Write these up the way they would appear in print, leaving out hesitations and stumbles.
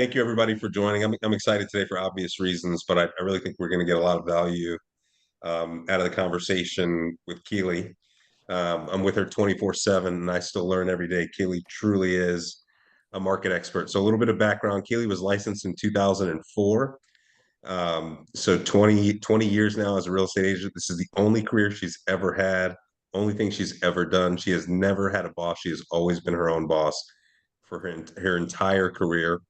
Thank you, everybody, for joining. I'm excited today for obvious reasons, but I really think we're going to get a lot of value out of the conversation with Keeley. I'm with her 24/7, and I still learn every day. Keeley truly is a market expert. So a little bit of background. Keeley was licensed in 2004. So 20 years now as a real estate agent. This is the only career she's ever had, only thing she's ever done. She has never had a boss. She has always been her own boss for her entire career.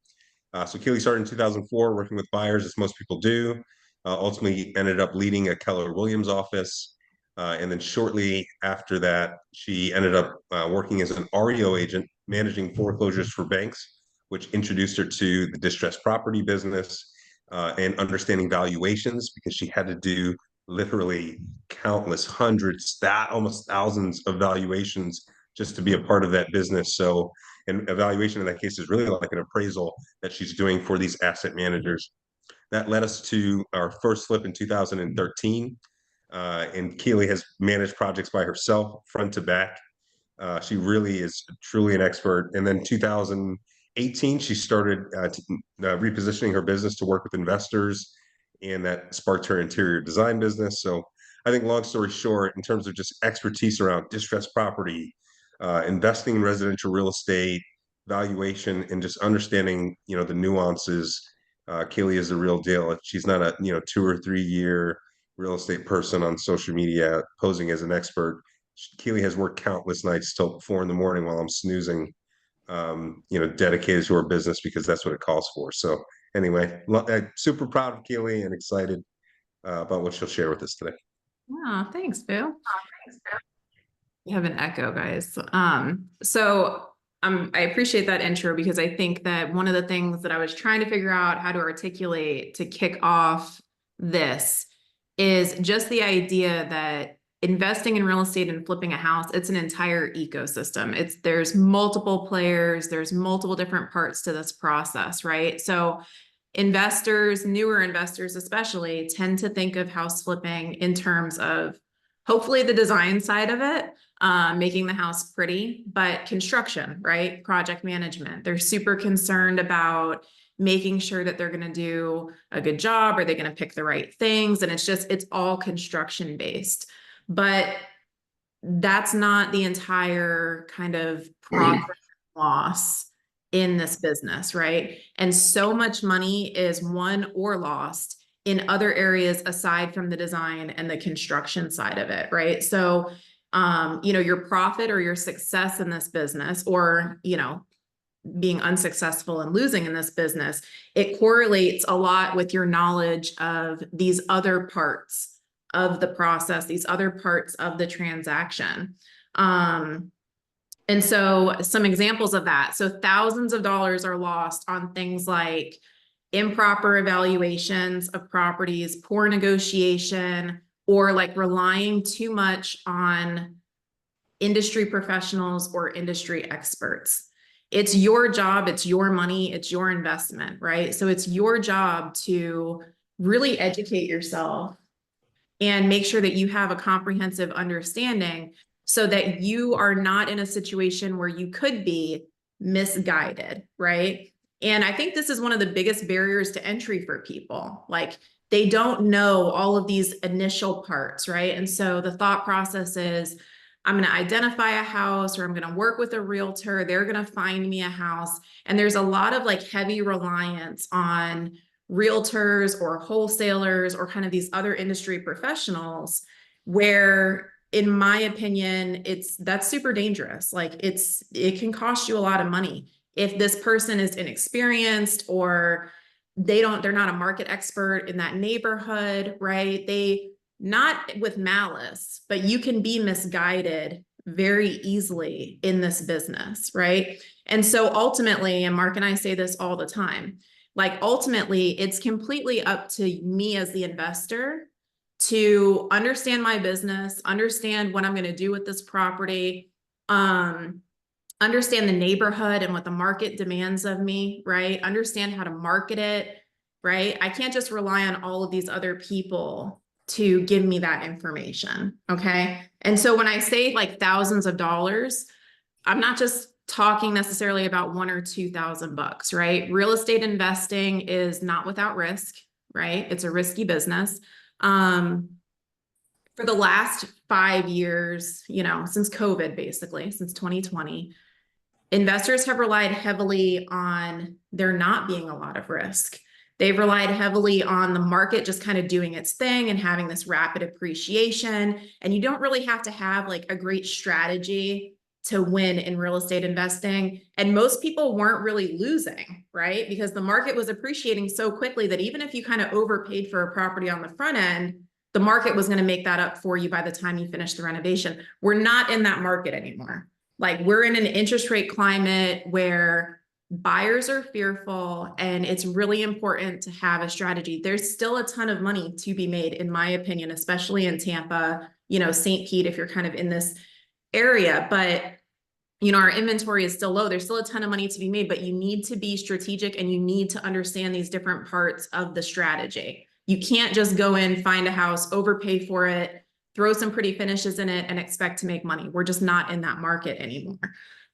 So Keeley started in 2004 working with buyers, as most people do. Ultimately ended up leading a Keller Williams office. And then shortly after that, she ended up working as an REO agent, managing foreclosures for banks, which introduced her to the distressed property business and understanding valuations because she had to do literally countless hundreds, that almost thousands of valuations just to be a part of that business. So an evaluation in that case is really like an appraisal that she's doing for these asset managers. That led us to our first flip in 2013. And Keeley has managed projects by herself, front to back. She really is truly an expert. And then 2018, she started repositioning her business to work with investors, and that sparked her interior design business. So I think, long story short, in terms of just expertise around distressed property, investing in residential real estate, valuation, and just understanding, the nuances, Keeley is the real deal. She's not a, 2 or 3 year real estate person on social media posing as an expert. Keeley has worked countless nights till 4 in the morning while I'm snoozing, dedicated to her business because that's what it calls for. So anyway, I'm super proud of Keeley and excited about what she'll share with us today. Yeah, thanks, Boo. You have an echo, guys. I appreciate that intro because I think that one of the things that I was trying to figure out how to articulate to kick off this is just the idea that investing in real estate and flipping a house, it's an entire ecosystem. There's multiple players, there's multiple different parts to this process, right? So investors, newer investors especially, tend to think of house flipping in terms of hopefully the design side of it, making the house pretty, but construction, right? Project management. They're super concerned about making sure that they're going to do a good job. Are they going to pick the right things? And it's all construction based. But that's not the entire kind of profit loss in this business, right? And so much money is won or lost in other areas aside from the design and the construction side of it, right? So, your profit or your success in this business, or, being unsuccessful and losing in this business, it correlates a lot with your knowledge of these other parts of the process, these other parts of the transaction. And so some examples of that. So thousands of dollars are lost on things like improper evaluations of properties, poor negotiation, or like relying too much on industry professionals or industry experts. It's your job, it's your money, it's your investment, right? So it's your job to really educate yourself and make sure that you have a comprehensive understanding so that you are not in a situation where you could be misguided, right? And I think this is one of the biggest barriers to entry for people. Like, they don't know all of these initial parts, right? And so the thought process is, I'm going to identify a house, or I'm going to work with a realtor. They're going to find me a house. And there's a lot of like heavy reliance on realtors or wholesalers or kind of these other industry professionals, where in my opinion, that's super dangerous. Like, it can cost you a lot of money if this person is inexperienced, or they're not a market expert in that neighborhood, right? Not with malice, but you can be misguided very easily in this business, right? And so ultimately, and Mark and I say this all the time, like, ultimately, it's completely up to me as the investor to understand my business, understand what I'm going to do with this property, understand the neighborhood and what the market demands of me, right? Understand how to market it, right? I can't just rely on all of these other people to give me that information, okay? And so when I say like thousands of dollars, I'm not just talking necessarily about 1 or 2,000 bucks, right? Real estate investing is not without risk, right? It's a risky business. For the last 5 years, since COVID, basically, since 2020, investors have relied heavily on there not being a lot of risk. They've relied heavily on the market just kind of doing its thing and having this rapid appreciation. And you don't really have to have like a great strategy to win in real estate investing. And most people weren't really losing, right? Because the market was appreciating so quickly that even if you kind of overpaid for a property on the front end, the market was going to make that up for you by the time you finish the renovation. We're not in that market anymore. Like, we're in an interest rate climate where buyers are fearful, and it's really important to have a strategy. There's still a ton of money to be made, in my opinion, especially in Tampa, St. Pete, if you're kind of in this area. But, our inventory is still low. There's still a ton of money to be made, but you need to be strategic and you need to understand these different parts of the strategy. You can't just go in, find a house, overpay for it, throw some pretty finishes in it, and expect to make money. We're just not in that market anymore.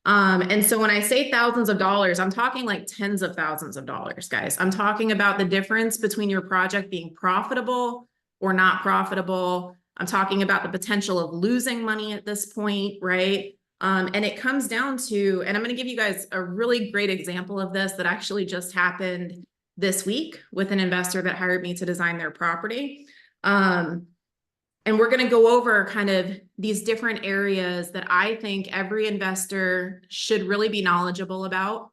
And so when I say thousands of dollars, I'm talking like tens of thousands of dollars, guys. I'm talking about the difference between your project being profitable or not profitable. I'm talking about the potential of losing money at this point, right? And it comes down to, and I'm going to give you guys a really great example of this that actually just happened this week with an investor that hired me to design their property. And we're going to go over kind of these different areas that I think every investor should really be knowledgeable about.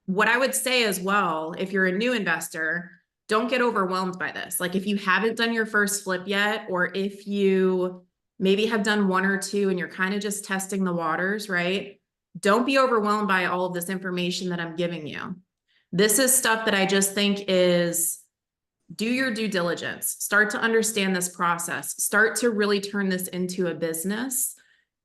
What I would say as well, if you're a new investor, don't get overwhelmed by this. Like, if you haven't done your first flip yet, or if you maybe have done 1 or 2 and you're kind of just testing the waters, right? Don't be overwhelmed by all of this information that I'm giving you. This is stuff that I just think is, do your due diligence, start to understand this process, start to really turn this into a business.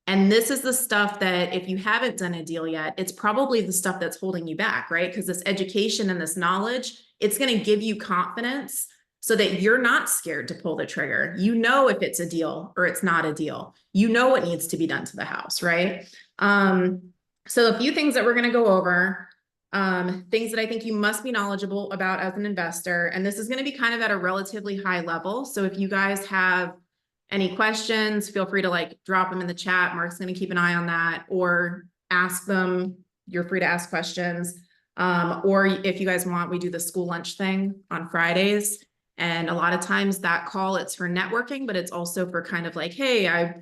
And this is the stuff that, if you haven't done a deal yet, it's probably the stuff that's holding you back, right? Because this education and this knowledge, it's going to give you confidence so that you're not scared to pull the trigger. You know if it's a deal or it's not a deal. You know what needs to be done to the house, right? So a few things that we're going to go over. Things that I think you must be knowledgeable about as an investor. And this is going to be kind of at a relatively high level. So if you guys have any questions, feel free to like drop them in the chat. Mark's going to keep an eye on that, or ask them. You're free to ask questions. Or if you guys want, we do the school lunch thing on Fridays. And a lot of times that call, it's for networking, but it's also for kind of like, hey, I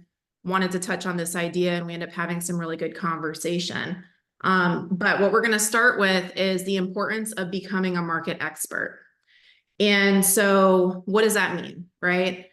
wanted to touch on this idea, and we end up having some really good conversation. But what we're going to start with is the importance of becoming a market expert. And so what does that mean, right?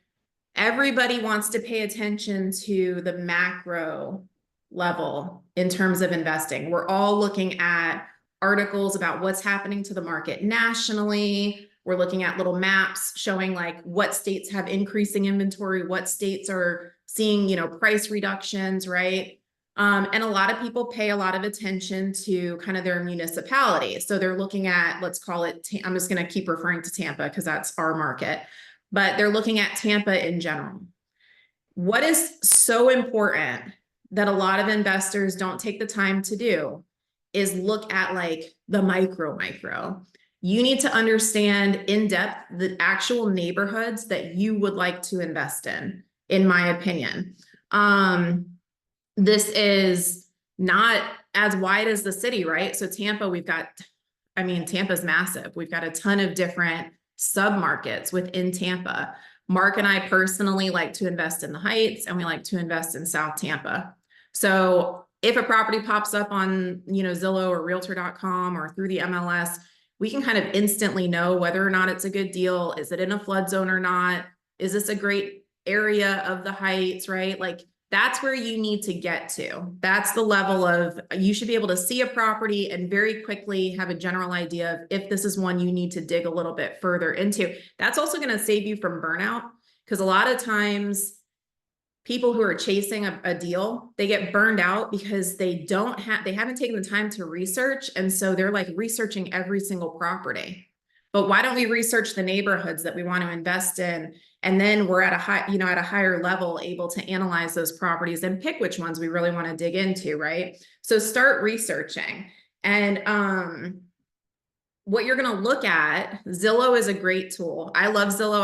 Everybody wants to pay attention to the macro level in terms of investing. We're all looking at articles about what's happening to the market nationally. We're looking at little maps showing like what states have increasing inventory, what states are seeing, price reductions, right? And a lot of people pay a lot of attention to kind of their municipality. So they're looking at, let's call it, I'm just going to keep referring to Tampa because that's our market, but they're looking at Tampa in general. What is so important that a lot of investors don't take the time to do is look at like the micro. You need to understand in depth the actual neighborhoods that you would like to invest in my opinion. This is not as wide as the city, right? So Tampa, Tampa's massive. We've got a ton of different submarkets within Tampa. Mark and I personally like to invest in the Heights, and we like to invest in South Tampa. So if a property pops up on, Zillow or Realtor.com or through the MLS, we can kind of instantly know whether or not it's a good deal. Is it in a flood zone or not? Is this a great area of the Heights, right? Like, that's where you need to get to. That's the level of, you should be able to see a property and very quickly have a general idea of if this is one you need to dig a little bit further into. That's also going to save you from burnout, because a lot of times people who are chasing a deal, they get burned out because they haven't taken the time to research. And so they're like researching every single property. but why don't we research the neighborhoods that we want to invest in? And then we're at a high, you know, at a higher level, able to analyze those properties and pick which ones we really want to dig into, right? So start researching. And what you're going to look at, Zillow is a great tool. I love Zillow.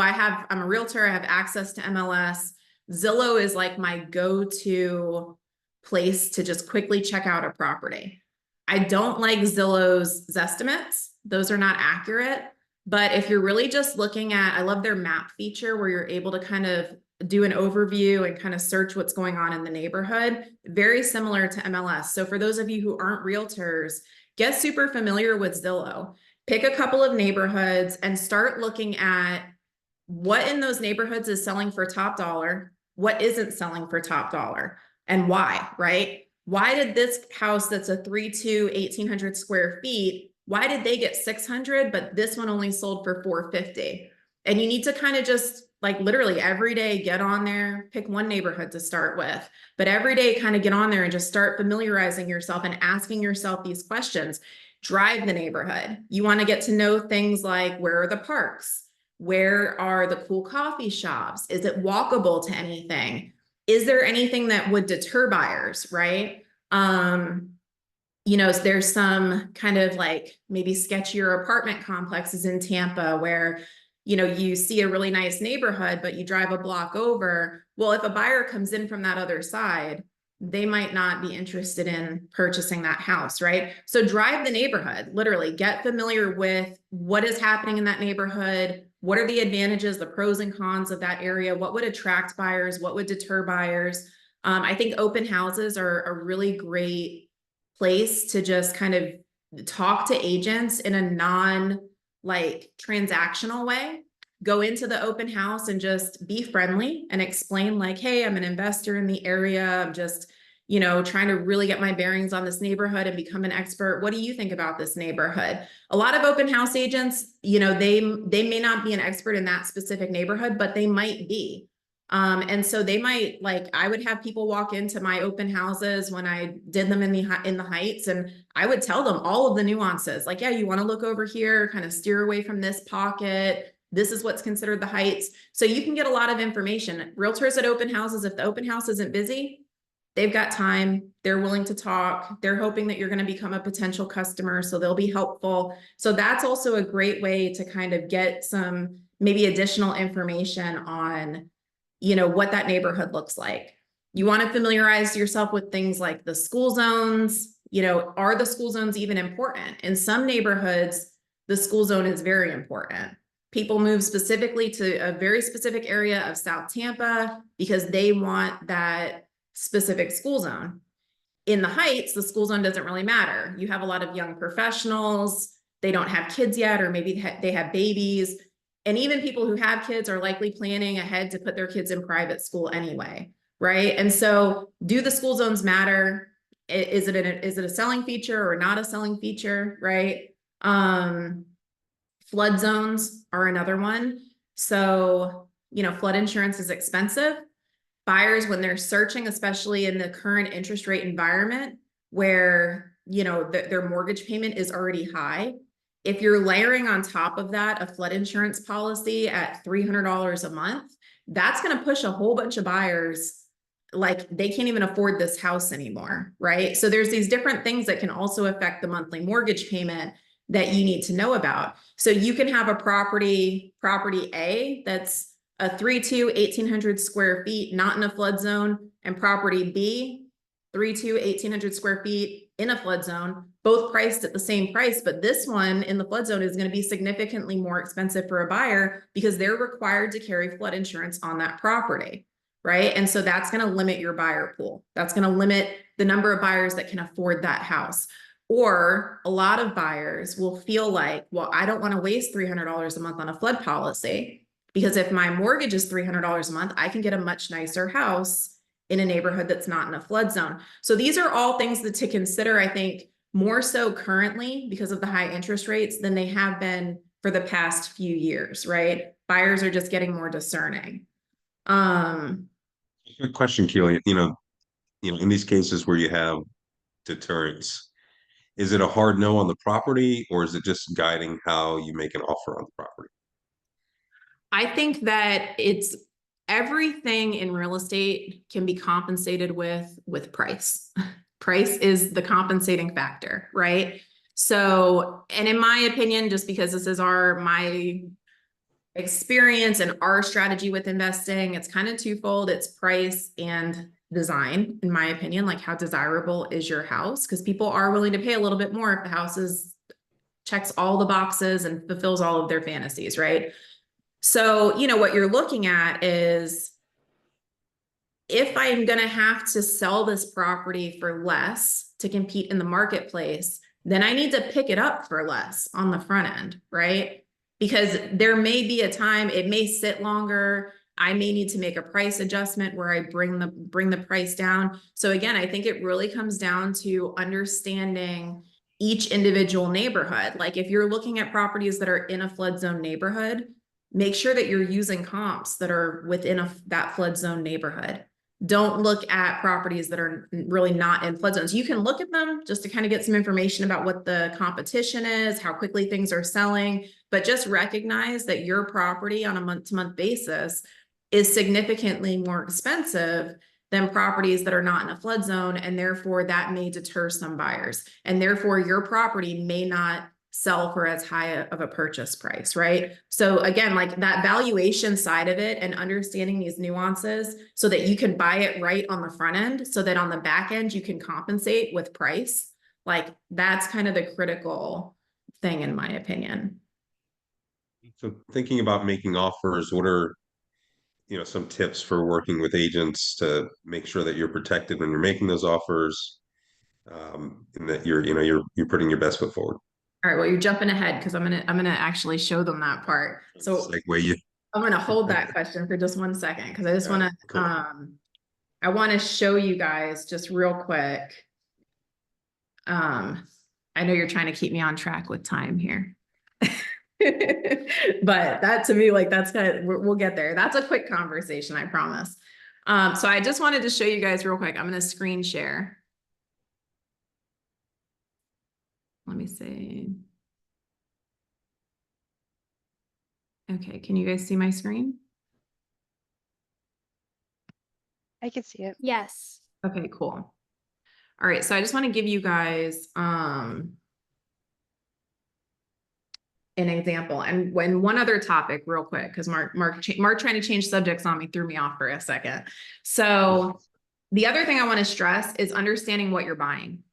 I'm a realtor, I have access to MLS. Zillow is like my go-to place to just quickly check out a property. I don't like Zillow's Zestimates. Those are not accurate. But if you're really just looking at, I love their map feature where you're able to kind of do an overview and kind of search what's going on in the neighborhood. Very similar to MLS. So for those of you who aren't realtors, get super familiar with Zillow. Pick a couple of neighborhoods and start looking at what in those neighborhoods is selling for top dollar, what isn't selling for top dollar, and why, right? Why did this house that's a 3.2, 1,800 square feet, why did they get 600, but this one only sold for 450? And you need to kind of just like literally every day get on there, pick one neighborhood to start with, but every day kind of get on there and just start familiarizing yourself and asking yourself these questions. Drive the neighborhood. You want to get to know things like, where are the parks? Where are the cool coffee shops? Is it walkable to anything? Is there anything that would deter buyers, right? You know, there's some kind of like maybe sketchier apartment complexes in Tampa where, you know, you see a really nice neighborhood, but you drive a block over. Well, if a buyer comes in from that other side, they might not be interested in purchasing that house, right? So drive the neighborhood, literally get familiar with what is happening in that neighborhood. What are the advantages, the pros and cons of that area? What would attract buyers? What would deter buyers? I think open houses are a really great place to just kind of talk to agents in a non like transactional way. Go into the open house and just be friendly and explain like, hey, I'm an investor in the area. I'm just, you know, trying to really get my bearings on this neighborhood and become an expert. What do you think about this neighborhood? A lot of open house agents, you know, they may not be an expert in that specific neighborhood, but they might be. And so they might like, I would have people walk into my open houses when I did them in the Heights, and I would tell them all of the nuances. Like, yeah, you want to look over here, kind of steer away from this pocket. This is what's considered the Heights. So you can get a lot of information. Realtors at open houses, if the open house isn't busy, they've got time. They're willing to talk. They're hoping that you're going to become a potential customer, so they'll be helpful. So that's also a great way to kind of get some maybe additional information on, you know, what that neighborhood looks like. You want to familiarize yourself with things like the school zones. You know, are the school zones even important? In some neighborhoods, the school zone is very important. People move specifically to a very specific area of South Tampa because they want that specific school zone. In the Heights, the school zone doesn't really matter. You have a lot of young professionals. They don't have kids yet, or maybe they have babies. And even people who have kids are likely planning ahead to put their kids in private school anyway, right? And so do the school zones matter? Is it a selling feature or not a selling feature, right? Flood zones are another one. So, you know, flood insurance is expensive. Buyers, when they're searching, especially in the current interest rate environment where, you know, their mortgage payment is already high, if you're layering on top of that a flood insurance policy at $300 a month, that's going to push a whole bunch of buyers like they can't even afford this house anymore, right? So there's these different things that can also affect the monthly mortgage payment that you need to know about. So you can have a property A that's a 3.2, 1,800 square feet, not in a flood zone, and property B, 3.2, 1,800 square feet in a flood zone, both priced at the same price. But this one in the flood zone is going to be significantly more expensive for a buyer because they're required to carry flood insurance on that property, right? And so that's going to limit your buyer pool. That's going to limit the number of buyers that can afford that house. Or a lot of buyers will feel like, well, I don't want to waste $300 a month on a flood policy because if my mortgage is $300 a month, I can get a much nicer house in a neighborhood that's not in a flood zone. So these are all things that to consider, I think, more so currently because of the high interest rates than they have been for the past few years, right? Buyers are just getting more discerning. Good question, Keely. In these cases where you have deterrence, Is it a hard no on the property, or is it just guiding how you make an offer on the property? I think that it's everything in real estate can be compensated with price. Price is the compensating factor, right? So, and in my opinion, just because this is my experience and our strategy with investing, it's kind of twofold. It's price and design, in my opinion, like how desirable is your house? Because people are willing to pay a little bit more if the house checks all the boxes and fulfills all of their fantasies, right? So, what you're looking at is if I'm going to have to sell this property for less to compete in the marketplace, then I need to pick it up for less on the front end, right? Because there may be a time it may sit longer. I may need to make a price adjustment where I bring the price down. So again, I think it really comes down to understanding each individual neighborhood. Like if you're looking at properties that are in a flood zone neighborhood, make sure that you're using comps that are within that flood zone neighborhood. Don't look at properties that are really not in flood zones. You can look at them just to kind of get some information about what the competition is, how quickly things are selling, but just recognize that your property on a month-to-month basis is significantly more expensive than properties that are not in a flood zone, and therefore that may deter some buyers, and therefore your property may not sell for as high of a purchase price, right? So again, like that valuation side of it and understanding these nuances so that you can buy it right on the front end, so that on the back end you can compensate with price. Like that's kind of the critical thing in my opinion. So thinking about making offers, what are, some tips for working with agents to make sure that you're protected when you're making those offers, and that you're putting your best foot forward? All right, well, you're jumping ahead because I'm gonna actually show them that part. So Segue you. I'm gonna hold that question for just 1 second because I just Yeah, want to cool. I want to show you guys just real quick. I know you're trying to keep me on track with time here. But that to me, like that's kind of we'll get there. That's a quick conversation, I promise. So I just wanted to show you guys real quick. I'm gonna screen share. Let me see. Okay, can you guys see my screen? I can see it. Yes. Okay, cool. All right, so I just want to give you guys an example and when one other topic real quick because Mark trying to change subjects on me threw me off for a second. So the other thing I want to stress is understanding what you're buying.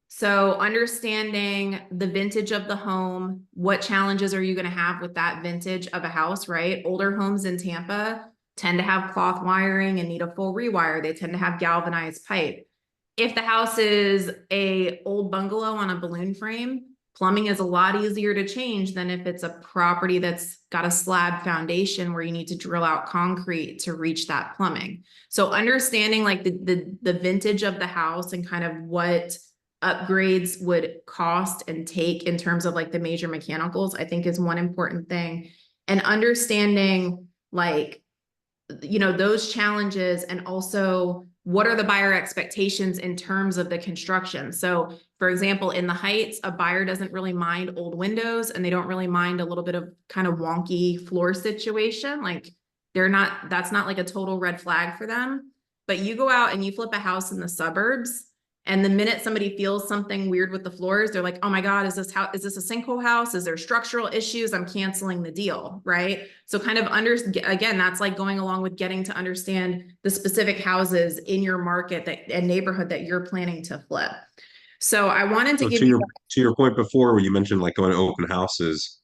So understanding the vintage of the home, what challenges are you going to have with that vintage of a house, right? Older homes in Tampa tend to have cloth wiring and need a full rewire. They tend to have galvanized pipe. If the house is a old bungalow on a balloon frame, plumbing is a lot easier to change than if it's a property that's got a slab foundation where you need to drill out concrete to reach that plumbing. So understanding like the vintage of the house and kind of what upgrades would cost and take in terms of like the major mechanicals, I think is one important thing. And understanding like, those challenges and also what are the buyer expectations in terms of the construction. So for example, in the Heights, a buyer doesn't really mind old windows and they don't really mind a little bit of kind of wonky floor situation. Like that's not like a total red flag for them. But you go out and you flip a house in the suburbs, and the minute somebody feels something weird with the floors, they're like, oh my God, is this a sinkhole house? Is there structural issues? I'm canceling the deal, right? So kind of again, that's like going along with getting to understand the specific houses in your market and neighborhood that you're planning to flip. So I wanted to So give you to your point before, where you mentioned like going to open houses,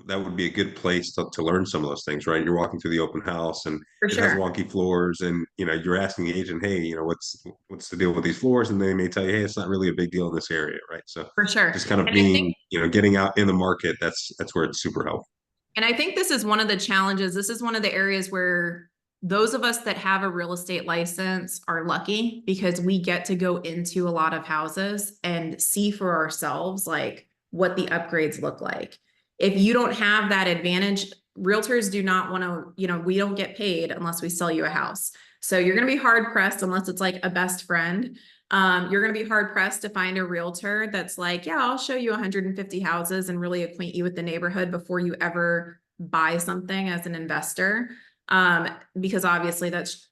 that would be a good place to learn some of those things, right? You're walking through the open house and for it has sure. wonky floors, and you're asking the agent, hey, what's the deal with these floors? And they may tell you, hey, it's not really a big deal in this area, right? So For sure. just kind of And I think getting out in the market, that's where it's super helpful. And I think this is one of the challenges. This is one of the areas where those of us that have a real estate license are lucky because we get to go into a lot of houses and see for ourselves like what the upgrades look like. If you don't have that advantage, realtors do not want to, we don't get paid unless we sell you a house. So you're going to be hard pressed unless it's like a best friend You're going to be hard pressed to find a realtor that's like, yeah, I'll show you 150 houses and really acquaint you with the neighborhood before you ever buy something as an investor. Because obviously that's,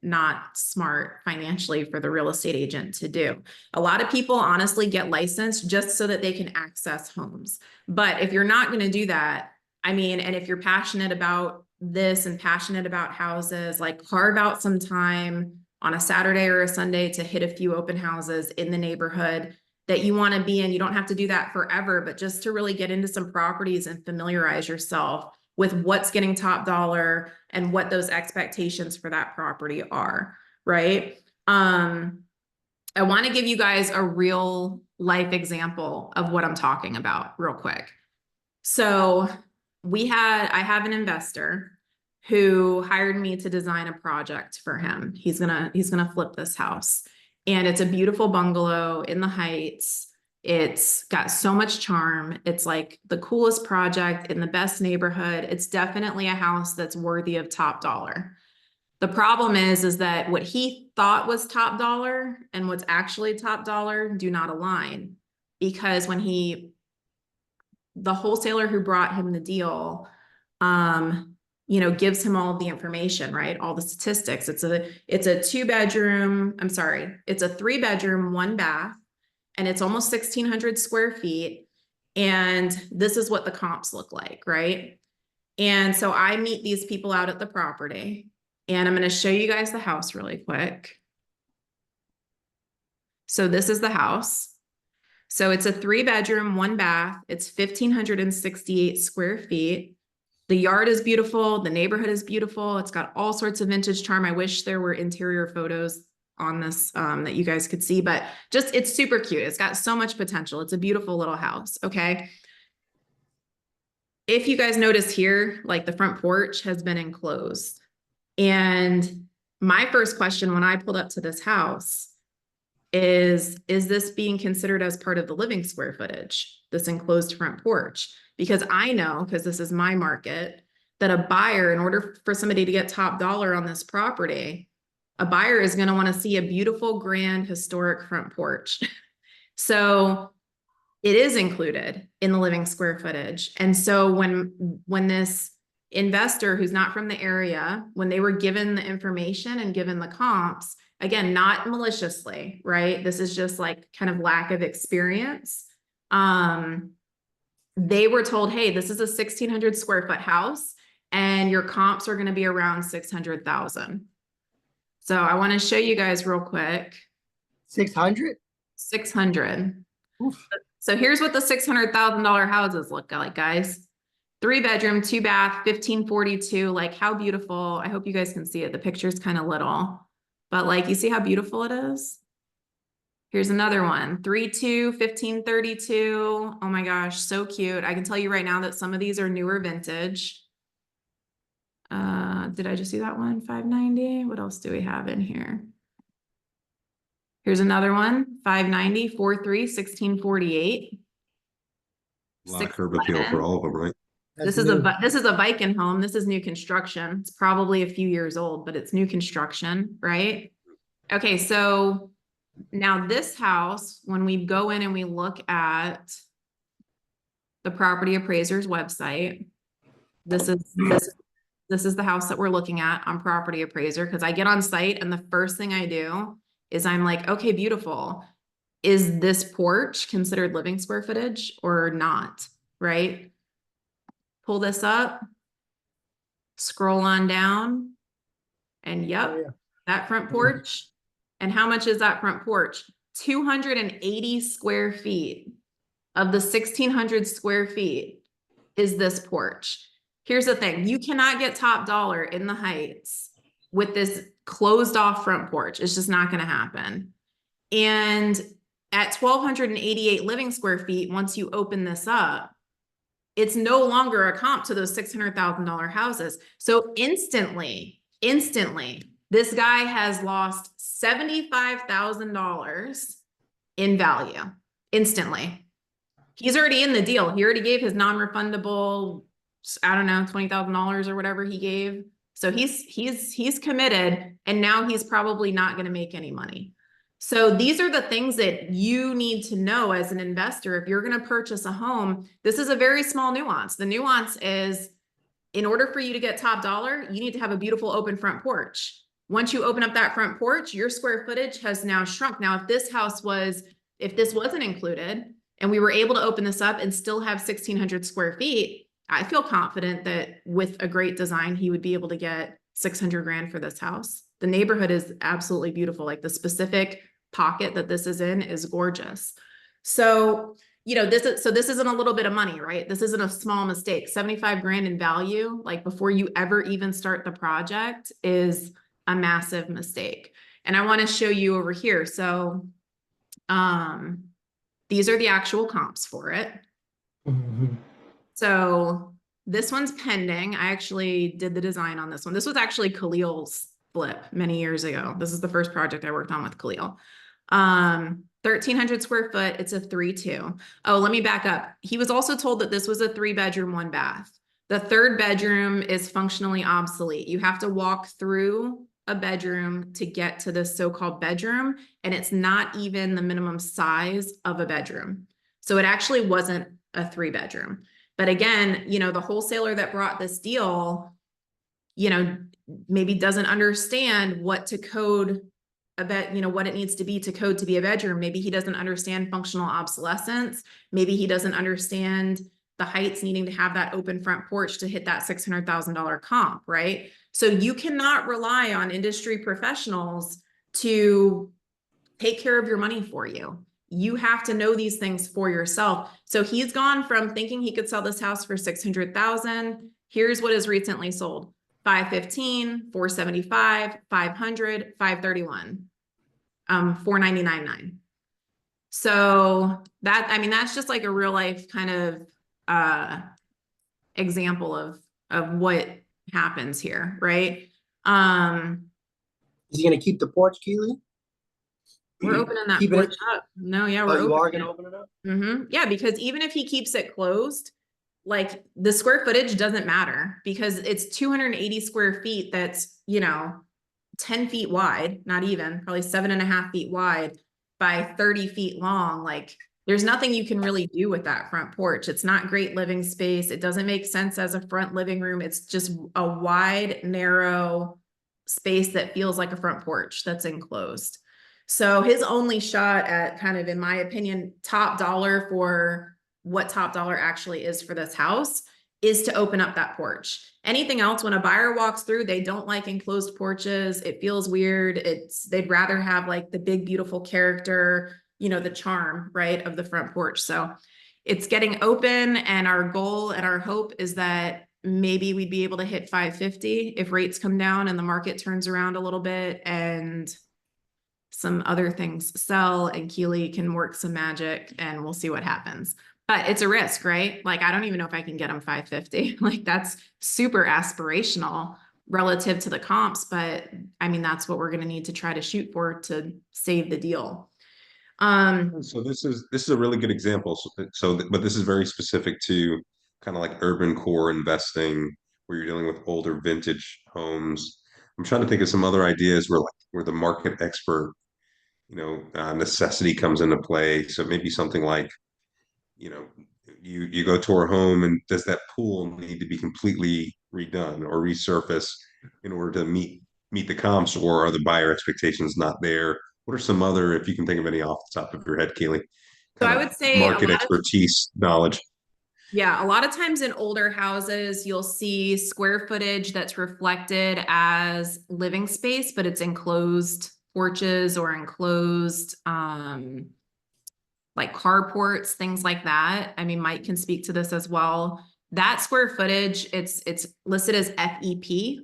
not smart financially for the real estate agent to do. A lot of people honestly get licensed just so that they can access homes. But if you're not going to do that, and if you're passionate about this and passionate about houses, like carve out some time on a Saturday or a Sunday to hit a few open houses in the neighborhood that you want to be in. You don't have to do that forever, but just to really get into some properties and familiarize yourself with what's getting top dollar and what those expectations for that property are, right? I want to give you guys a real life example of what I'm talking about real quick. So I have an investor who hired me to design a project for him. He's gonna flip this house, and it's a beautiful bungalow in the Heights. It's got so much charm. It's like the coolest project in the best neighborhood. It's definitely a house that's worthy of top dollar. The problem is that what he thought was top dollar and what's actually top dollar do not align, because the wholesaler who brought him the deal, gives him all of the information, right? All the statistics. It's a 2-bedroom. I'm sorry. It's a 3-bedroom, 1-bath, and it's almost 1,600 square feet. And this is what the comps look like, right? And so I meet these people out at the property, and I'm going to show you guys the house really quick. So this is the house. So it's a 3-bedroom, 1-bath. It's 1,568 square feet. The yard is beautiful. The neighborhood is beautiful. It's got all sorts of vintage charm. I wish there were interior photos on this that you guys could see, but just, it's super cute. It's got so much potential. It's a beautiful little house. Okay. If you guys notice here, like the front porch has been enclosed. And my first question when I pulled up to this house is this being considered as part of the living square footage, this enclosed front porch? Because I know, because this is my market, that a buyer, in order for somebody to get top dollar on this property, a buyer is going to want to see a beautiful, grand, historic front porch. So it is included in the living square footage. And so when this investor who's not from the area, when they were given the information and given the comps, again, not maliciously, right? This is just like kind of lack of experience. They were told, hey, this is a 1,600 square foot house and your comps are going to be around 600,000. So I want to show you guys real quick. 600? 600. Oof. So here's what the $600,000 houses look like, guys. 3-bedroom, 2-bath, 1,542. Like, how beautiful. I hope you guys can see it. The picture's kind of little, but like, you see how beautiful it is? Here's another one, 3.2, 1,532. Oh my gosh, so cute. I can tell you right now that some of these are newer vintage. Did I just do that one? 590. What else do we have in here? Here's another one, 590, 4.3, 1,648. A lot of curb appeal for all of them, right? This is a Viking home. This is new construction. It's probably a few years old, but it's new construction, right? Okay, so now this house, when we go in and we look at the property appraiser's website, this is the house that we're looking at on Property Appraiser, because I get on site and the first thing I do is I'm like, okay, beautiful. Is this porch considered living square footage or not, right? Pull this up, scroll on down, and yep, Oh, yeah. that front porch. And how much is that front porch? 280 square feet of the 1,600 square feet is this porch. Here's the thing. You cannot get top dollar in the Heights with this closed off front porch. It's just not going to happen. And at 1,288 living square feet, once you open this up, it's no longer a comp to those $600,000 houses. So instantly, this guy has lost $75,000 in value instantly. He's already in the deal. He already gave his non-refundable, I don't know, $20,000 or whatever he gave. So he's committed, and now he's probably not going to make any money. So these are the things that you need to know as an investor. If you're going to purchase a home, this is a very small nuance. The nuance is, in order for you to get top dollar, you need to have a beautiful open front porch. Once you open up that front porch, your square footage has now shrunk. Now, if this wasn't included and we were able to open this up and still have 1,600 square feet, I feel confident that with a great design, he would be able to get 600 grand for this house. The neighborhood is absolutely beautiful. Like the specific pocket that this is in is gorgeous. So, this isn't a little bit of money, right? This isn't a small mistake. 75 grand in value, like before you ever even start the project, is a massive mistake. And I want to show you over here. So, these are the actual comps for it. Mhm. So this one's pending. I actually did the design on this one. This was actually Khalil's flip many years ago. This is the first project I worked on with Khalil. 1,300 square foot. It's a 3-2. Oh, let me back up. He was also told that this was a 3-bedroom, 1-bath. The third bedroom is functionally obsolete. You have to walk through a bedroom to get to this so-called bedroom, and it's not even the minimum size of a bedroom. So it actually wasn't a 3-bedroom. But again, the wholesaler that brought this deal, maybe doesn't understand what to code what it needs to be to code to be a bedroom. Maybe he doesn't understand functional obsolescence. Maybe he doesn't understand the heights needing to have that open front porch to hit that $600,000 comp, right? So you cannot rely on industry professionals to take care of your money for you. You have to know these things for yourself. So he's gone from thinking he could sell this house for 600,000. Here's what is recently sold: 515, 475, 500, 531, 499.9. So that's just like a real life kind of example of what happens here, right? Is he gonna keep the porch, Keeley? We're opening that Keeping porch it? up. No, yeah, Oh, we're you are opening gonna it. open it up? Yeah, because even if he keeps it closed, like the square footage doesn't matter because it's 280 square feet. That's, 10 feet wide, not even, probably 7.5 feet wide by 30 feet long. Like there's nothing you can really do with that front porch. It's not great living space. It doesn't make sense as a front living room. It's just a wide, narrow space that feels like a front porch that's enclosed. So his only shot at kind of, in my opinion, top dollar for what top dollar actually is for this house is to open up that porch. Anything else, when a buyer walks through, they don't like enclosed porches. It feels weird. They'd rather have like the big, beautiful character, the charm, right, of the front porch. So it's getting open, and our goal and our hope is that maybe we'd be able to hit 550 if rates come down and the market turns around a little bit and some other things sell and Keeley can work some magic, and we'll see what happens. But it's a risk, right? Like, I don't even know if I can get them 550. Like that's super aspirational relative to the comps, but that's what we're going to need to try to shoot for to save the deal. So this is a really good example. But this is very specific to kind of like urban core investing, where you're dealing with older vintage homes. I'm trying to think of some other ideas where the market expert, necessity comes into play. So maybe something like, you know, you go tour a home, and does that pool need to be completely redone or resurfaced in order to meet the comps, or are the buyer expectations not there? What are some other, if you can think of any off the top of your head, Keely, So kind I of would say market expertise knowledge? a lot of times in older houses, you'll see square footage that's reflected as living space, but it's enclosed porches or enclosed, like carports, things like that. Mike can speak to this as well. That square footage, it's listed as FEP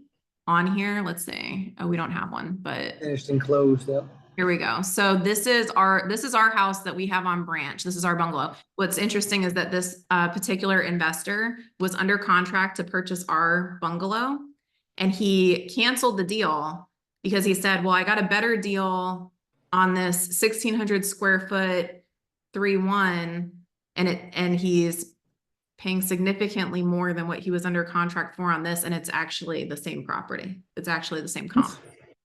on here. Let's see. Oh, we don't have one, but Finished and closed up. here we go. So this is our house that we have on Branch. This is our bungalow. What's interesting is that this particular investor was under contract to purchase our bungalow, and he canceled the deal because he said, well, I got a better deal on this 1,600 square foot 3-1, and he's paying significantly more than what he was under contract for on this, and it's actually the same property. It's actually the same comp.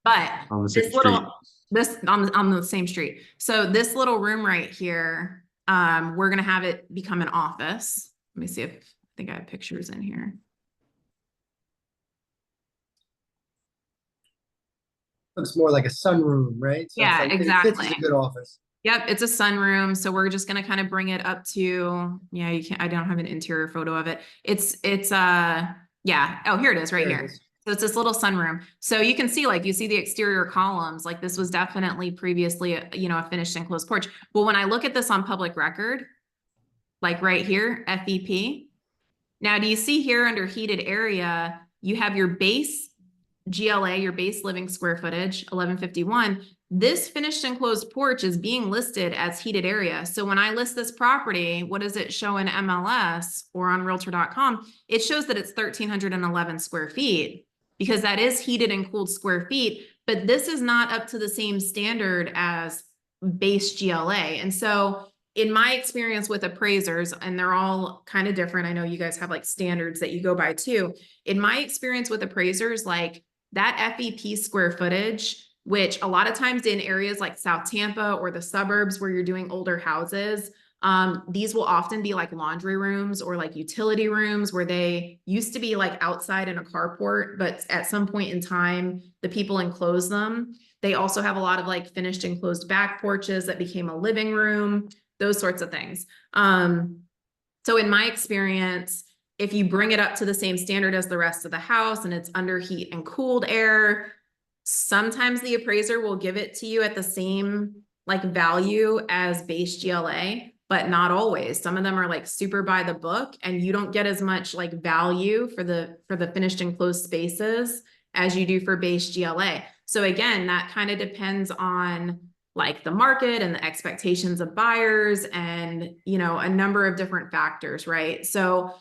But On the same this little, street. this on the same street. So this little room right here, we're gonna have it become an office. Let me see if I think I have pictures in here. Looks more like a sunroom, right? So it's Yeah, like, it fits as exactly. a good office. Yep, it's a sunroom. So we're just gonna kind of bring it up to, yeah, you can't, I don't have an interior photo of it. It's yeah. Oh, here it is right There it here. is. So it's this little sunroom. So you can see, like, you see the exterior columns, like this was definitely previously, a finished enclosed porch. But when I look at this on public record, like right here, FEP. Now, do you see here under heated area, you have your base GLA, your base living square footage, 1151. This finished enclosed porch is being listed as heated area. So when I list this property, what does it show in MLS or on realtor.com? It shows that it's 1,311 square feet because that is heated and cooled square feet, but this is not up to the same standard as base GLA. And so in my experience with appraisers, and they're all kind of different, I know you guys have like standards that you go by too. In my experience with appraisers, like that FEP square footage, which a lot of times in areas like South Tampa or the suburbs where you're doing older houses, these will often be like laundry rooms or like utility rooms where they used to be like outside in a carport, but at some point in time, the people enclosed them. They also have a lot of like finished enclosed back porches that became a living room, those sorts of things. So in my experience, if you bring it up to the same standard as the rest of the house and it's under heat and cooled air, sometimes the appraiser will give it to you at the same like value as base GLA, but not always. Some of them are like super by the book and you don't get as much like value for the finished enclosed spaces as you do for base GLA. So again, that kind of depends on like the market and the expectations of buyers and, a number of different factors, right? So,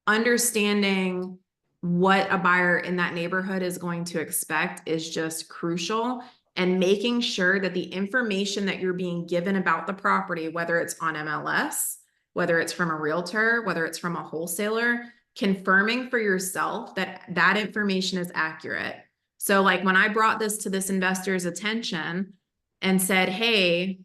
understanding what a buyer in that neighborhood is going to expect is just crucial, and making sure that the information that you're being given about the property, whether it's on MLS, whether it's from a realtor, whether it's from a wholesaler, confirming for yourself that that information is accurate. So like when I brought this to this investor's attention and said, hey,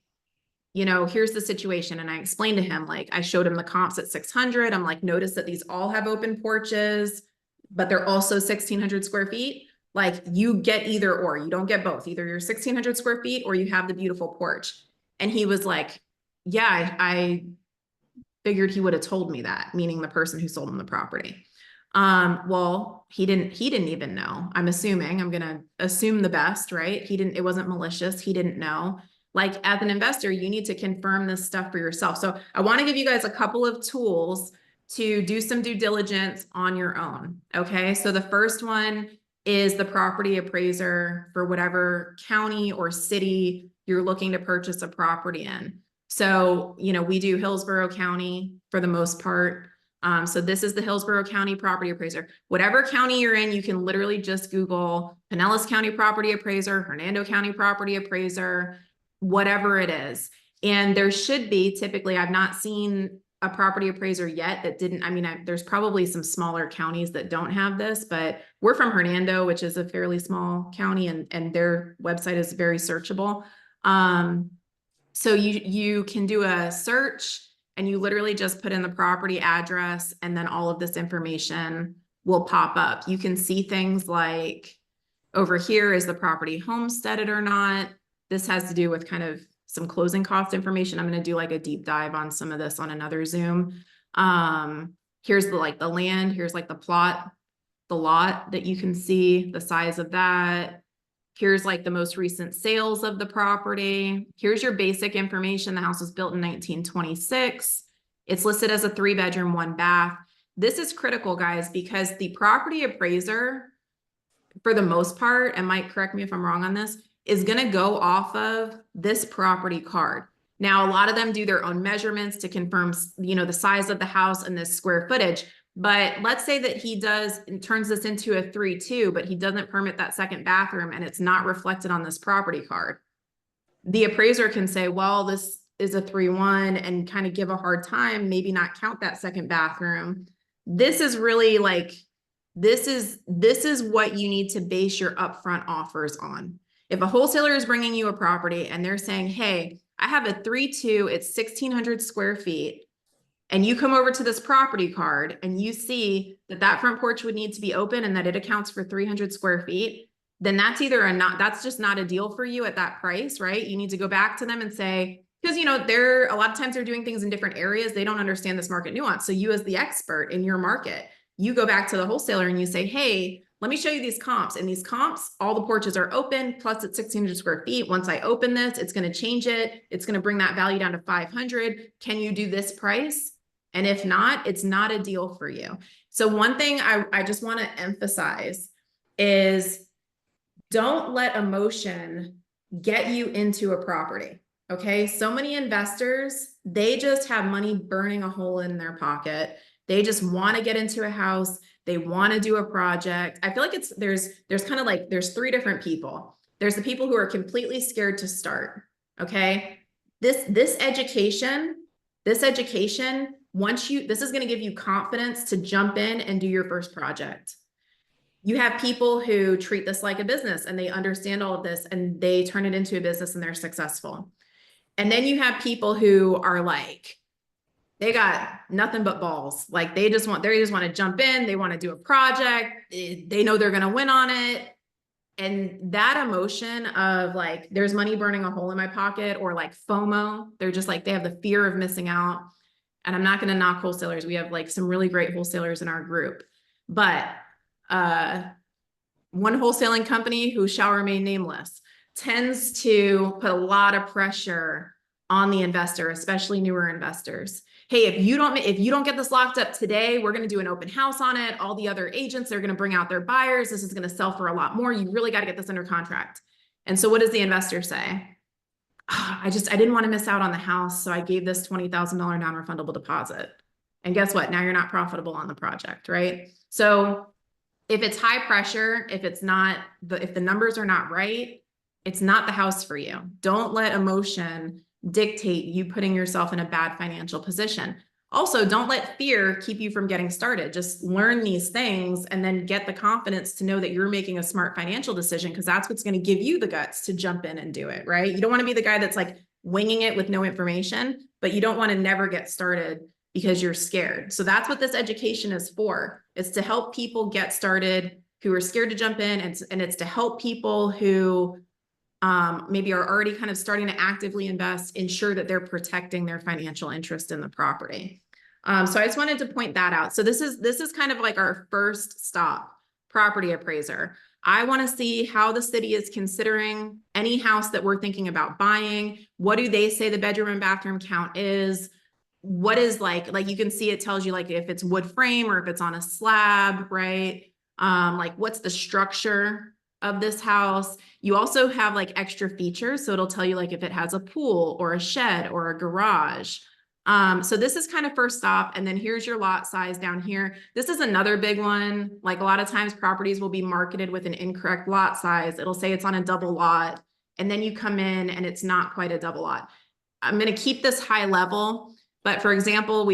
here's the situation. And I explained to him, like, I showed him the comps at 600. I'm like, notice that these all have open porches, but they're also 1,600 square feet. Like you get either or, you don't get both. Either you're 1,600 square feet or you have the beautiful porch. And he was like, yeah, I figured he would have told me that, meaning the person who sold him the property. Well, he didn't even know. I'm going to assume the best, right? It wasn't malicious. He didn't know. Like as an investor, you need to confirm this stuff for yourself. So I want to give you guys a couple of tools to do some due diligence on your own. Okay. So the first one is the property appraiser for whatever county or city you're looking to purchase a property in. So, we do Hillsborough County for the most part. So this is the Hillsborough County property appraiser. Whatever county you're in, you can literally just Google Pinellas County property appraiser, Hernando County property appraiser, whatever it is. And there should be, typically, I've not seen a property appraiser yet that didn't, there's probably some smaller counties that don't have this, but we're from Hernando, which is a fairly small county, and their website is very searchable. So you can do a search and you literally just put in the property address and then all of this information will pop up. You can see things like over here, is the property homesteaded or not? This has to do with kind of some closing cost information. I'm going to do like a deep dive on some of this on another Zoom. Here's the land, here's like the plot, the lot that you can see, the size of that. Here's like the most recent sales of the property. Here's your basic information. The house was built in 1926. It's listed as a 3-bedroom, 1-bath. This is critical, guys, because the property appraiser, for the most part, and Mike, correct me if I'm wrong on this, is going to go off of this property card. Now, a lot of them do their own measurements to confirm, the size of the house and the square footage. But let's say that he does and turns this into a 3-2, but he doesn't permit that second bathroom and it's not reflected on this property card. The appraiser can say, well, this is a 3-1 and kind of give a hard time, maybe not count that second bathroom. This is really like This is what you need to base your upfront offers on. If a wholesaler is bringing you a property and they're saying, hey, I have a 3-2, it's 1,600 square feet, and you come over to this property card and you see that that front porch would need to be open and that it accounts for 300 square feet, then that's either that's just not a deal for you at that price, right? You need to go back to them and say, because they're a lot of times they're doing things in different areas. They don't understand this market nuance. So you as the expert in your market, you go back to the wholesaler and you say, hey, let me show you these comps. And these comps, all the porches are open, plus it's 1,600 square feet. Once I open this, it's going to change it. It's going to bring that value down to 500. Can you do this price? And if not, it's not a deal for you. So one thing I just want to emphasize is don't let emotion get you into a property. Okay. So many investors, they just have money burning a hole in their pocket. They just want to get into a house. They want to do a project. I feel like there's kind of like, there's three different people. There's the people who are completely scared to start. Okay. This education, this is going to give you confidence to jump in and do your first project. You have people who treat this like a business and they understand all of this and they turn it into a business and they're successful. And then you have people who are like, they got nothing but balls. Like they just want to jump in. They want to do a project. They know they're going to win on it. And that emotion of like, there's money burning a hole in my pocket, or like FOMO, they're just like, they have the fear of missing out. And I'm not going to knock wholesalers. We have like some really great wholesalers in our group, but one wholesaling company, who shall remain nameless, tends to put a lot of pressure on the investor, especially newer investors. Hey, if you don't get this locked up today, we're going to do an open house on it. All the other agents are going to bring out their buyers. This is going to sell for a lot more. You really got to get this under contract. And so what does the investor say? Oh, I didn't want to miss out on the house. So I gave this $20,000 non-refundable deposit. And guess what? Now you're not profitable on the project, right? So if it's high pressure, if the numbers are not right, it's not the house for you. Don't let emotion dictate you putting yourself in a bad financial position. Also, don't let fear keep you from getting started. Just learn these things and then get the confidence to know that you're making a smart financial decision, because that's what's going to give you the guts to jump in and do it, right? You don't want to be the guy that's like winging it with no information, but you don't want to never get started because you're scared. So that's what this education is for. It's to help people get started who are scared to jump in, and it's to help people who maybe are already kind of starting to actively invest, ensure that they're protecting their financial interest in the property. So I just wanted to point that out. So this is kind of like our first stop, property appraiser. I want to see how the city is considering any house that we're thinking about buying. What do they say the bedroom and bathroom count is? What is like you can see it tells you like if it's wood frame or if it's on a slab, right? Like what's the structure of this house? You also have like extra features. So it'll tell you like if it has a pool or a shed or a garage. So this is kind of first stop. And then here's your lot size down here. This is another big one. Like a lot of times properties will be marketed with an incorrect lot size. It'll say it's on a double lot. And then you come in and it's not quite a double lot. I'm going to keep this high level. But for example,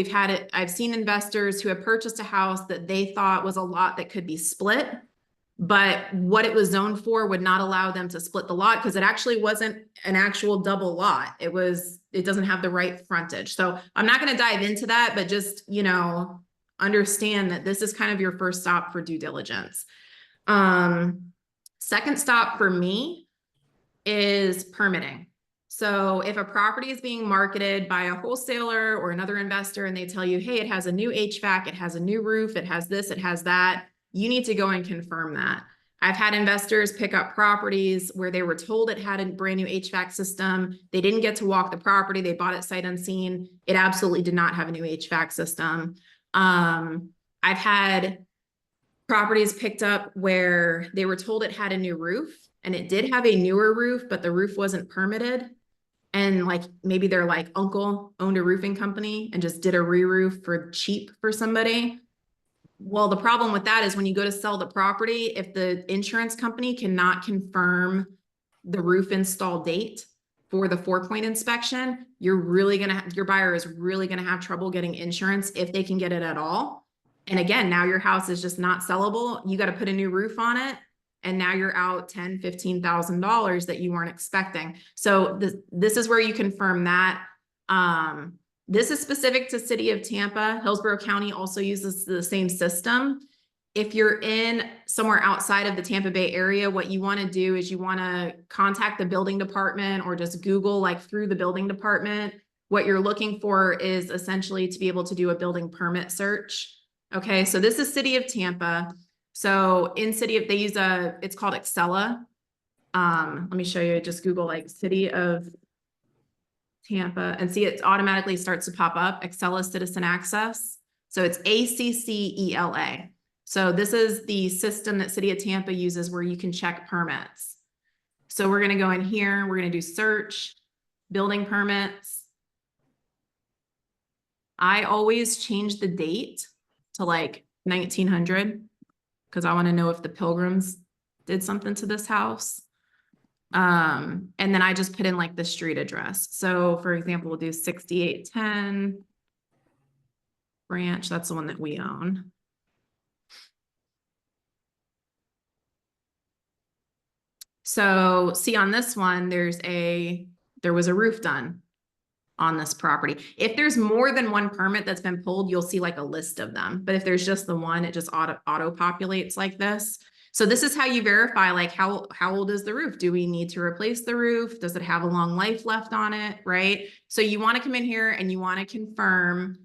I've seen investors who have purchased a house that they thought was a lot that could be split, but what it was zoned for would not allow them to split the lot because it actually wasn't an actual double lot. It doesn't have the right frontage. So I'm not going to dive into that, but just, understand that this is kind of your first stop for due diligence. Second stop for me is permitting. So if a property is being marketed by a wholesaler or another investor and they tell you, hey, it has a new HVAC, it has a new roof, it has this, it has that, you need to go and confirm that. I've had investors pick up properties where they were told it had a brand new HVAC system. They didn't get to walk the property. They bought it sight unseen. It absolutely did not have a new HVAC system. I've had properties picked up where they were told it had a new roof and it did have a newer roof, but the roof wasn't permitted. And like maybe their like uncle owned a roofing company and just did a re-roof for cheap for somebody. Well, the problem with that is when you go to sell the property, if the insurance company cannot confirm the roof install date for the 4-point inspection, your buyer is really going to have trouble getting insurance if they can get it at all. And again, now your house is just not sellable. You got to put a new roof on it. And now you're out $10,000, $15,000 that you weren't expecting. So this is where you confirm that. This is specific to City of Tampa. Hillsborough County also uses the same system. If you're in somewhere outside of the Tampa Bay area, what you want to do is you want to contact the building department or just Google like through the building department. What you're looking for is essentially to be able to do a building permit search. Okay, so this is City of Tampa. So in City of, they use it's called Excella. Let me show you, just Google like City of Tampa and see it automatically starts to pop up, Excella Citizen Access. So it's ACCELA. So this is the system that City of Tampa uses where you can check permits. So we're going to go in here, we're going to do search, building permits. I always change the date to like 1900 because I want to know if the Pilgrims did something to this house. And then I just put in like the street address. So for example, we'll do 6810 Branch. That's the one that we own. So see on this one, there was a roof done on this property. If there's more than one permit that's been pulled, you'll see like a list of them. But if there's just the one, it just auto populates like this. So this is how you verify like how old is the roof? Do we need to replace the roof? Does it have a long life left on it? Right? So you want to come in here and you want to confirm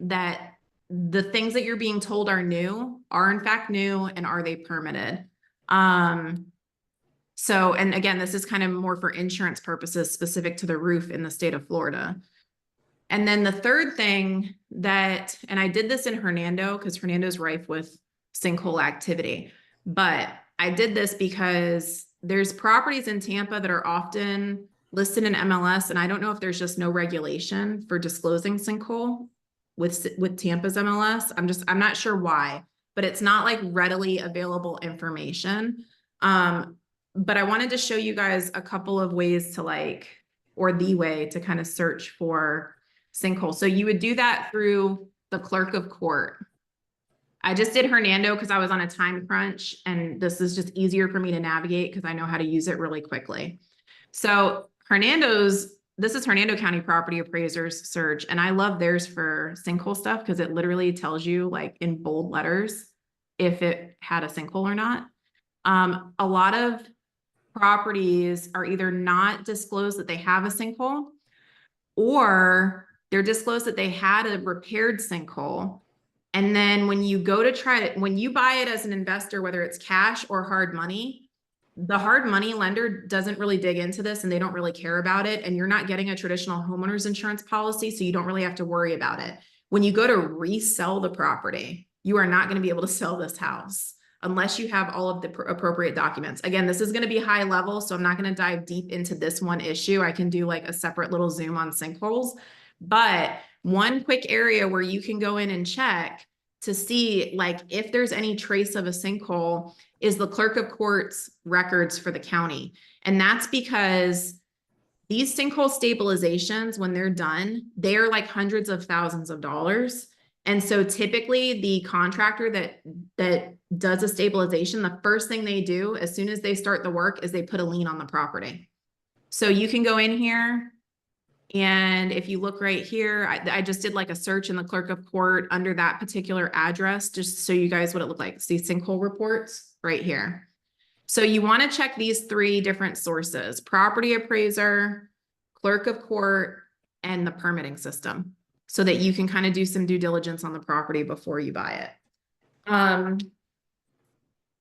that the things that you're being told are new, are in fact new, and are they permitted? So, and again, this is kind of more for insurance purposes specific to the roof in the state of Florida. And then the third thing that, and I did this in Hernando because Hernando's rife with sinkhole activity, but I did this because there's properties in Tampa that are often listed in MLS, and I don't know if there's just no regulation for disclosing sinkhole with Tampa's MLS. I'm not sure why, but it's not like readily available information. But I wanted to show you guys a couple of ways to like, or the way to kind of search for sinkhole. So you would do that through the clerk of court. I just did Hernando because I was on a time crunch and this is just easier for me to navigate because I know how to use it really quickly. So this is Hernando County Property Appraisers Search, and I love theirs for sinkhole stuff because it literally tells you like in bold letters if it had a sinkhole or not. A lot of properties are either not disclosed that they have a sinkhole, or they're disclosed that they had a repaired sinkhole. And then when you go to when you buy it as an investor, whether it's cash or hard money, the hard money lender doesn't really dig into this and they don't really care about it. And you're not getting a traditional homeowner's insurance policy, so you don't really have to worry about it. When you go to resell the property, you are not going to be able to sell this house unless you have all of the appropriate documents. Again, this is going to be high level, so I'm not going to dive deep into this one issue. I can do like a separate little Zoom on sinkholes, but one quick area where you can go in and check to see like if there's any trace of a sinkhole is the clerk of court's records for the county. And that's because these sinkhole stabilizations, when they're done, they are like hundreds of thousands of dollars. And so typically the contractor that does a stabilization, the first thing they do as soon as they start the work is they put a lien on the property. So you can go in here, and if you look right here, I just did like a search in the clerk of court under that particular address, just so you guys what it looked like. See sinkhole reports right here. So you want to check these three different sources: property appraiser, clerk of court, and the permitting system, so that you can kind of do some due diligence on the property before you buy it.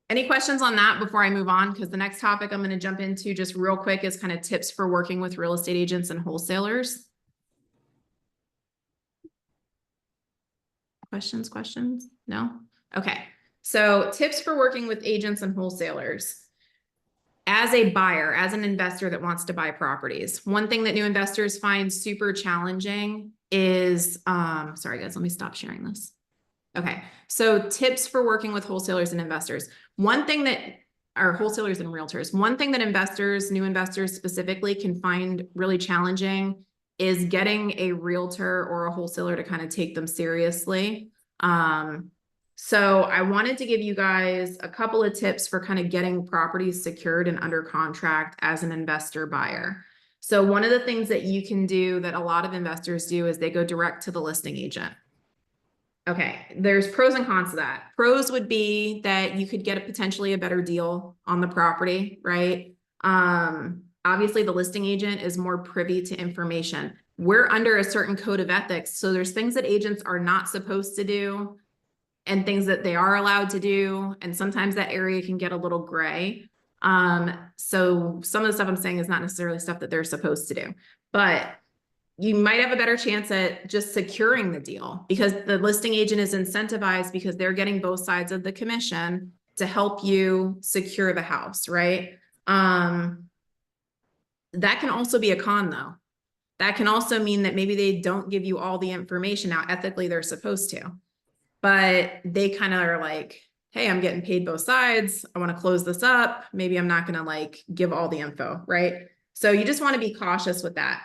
Any questions on that before I move on? Because the next topic I'm going to jump into just real quick is kind of tips for working with real estate agents and wholesalers. Questions? No? Okay. So tips for working with agents and wholesalers. As a buyer, as an investor that wants to buy properties, one thing that new investors find super challenging is, sorry guys, let me stop sharing this. Okay, so tips for working with wholesalers and investors. One thing that are wholesalers and realtors, one thing that investors, new investors specifically, can find really challenging is getting a realtor or a wholesaler to kind of take them seriously. So I wanted to give you guys a couple of tips for kind of getting properties secured and under contract as an investor buyer. So one of the things that you can do that a lot of investors do is they go direct to the listing agent. Okay, there's pros and cons to that. Pros would be that you could get potentially a better deal on the property, right? Obviously the listing agent is more privy to information. We're under a certain code of ethics, so there's things that agents are not supposed to do and things that they are allowed to do. And sometimes that area can get a little gray. So some of the stuff I'm saying is not necessarily stuff that they're supposed to do, but you might have a better chance at just securing the deal because the listing agent is incentivized because they're getting both sides of the commission to help you secure the house, right? That can also be a con though. That can also mean that maybe they don't give you all the information out. Ethically, they're supposed to, but they kind of are like, hey, I'm getting paid both sides. I want to close this up. Maybe I'm not going to like give all the info, right? So you just want to be cautious with that.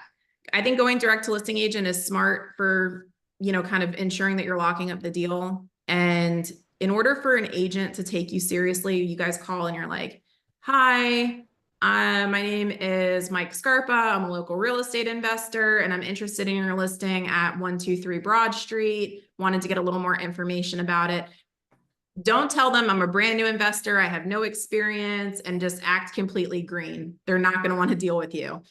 I think going direct to listing agent is smart for, you know, kind of ensuring that you're locking up the deal. And in order for an agent to take you seriously, you guys call and you're like, hi, my name is Mike Scarpa. I'm a local real estate investor and I'm interested in your listing at 123 Broad Street. Wanted to get a little more information about it. Don't tell them I'm a brand new investor. I have no experience and just act completely green. They're not going to want to deal with you.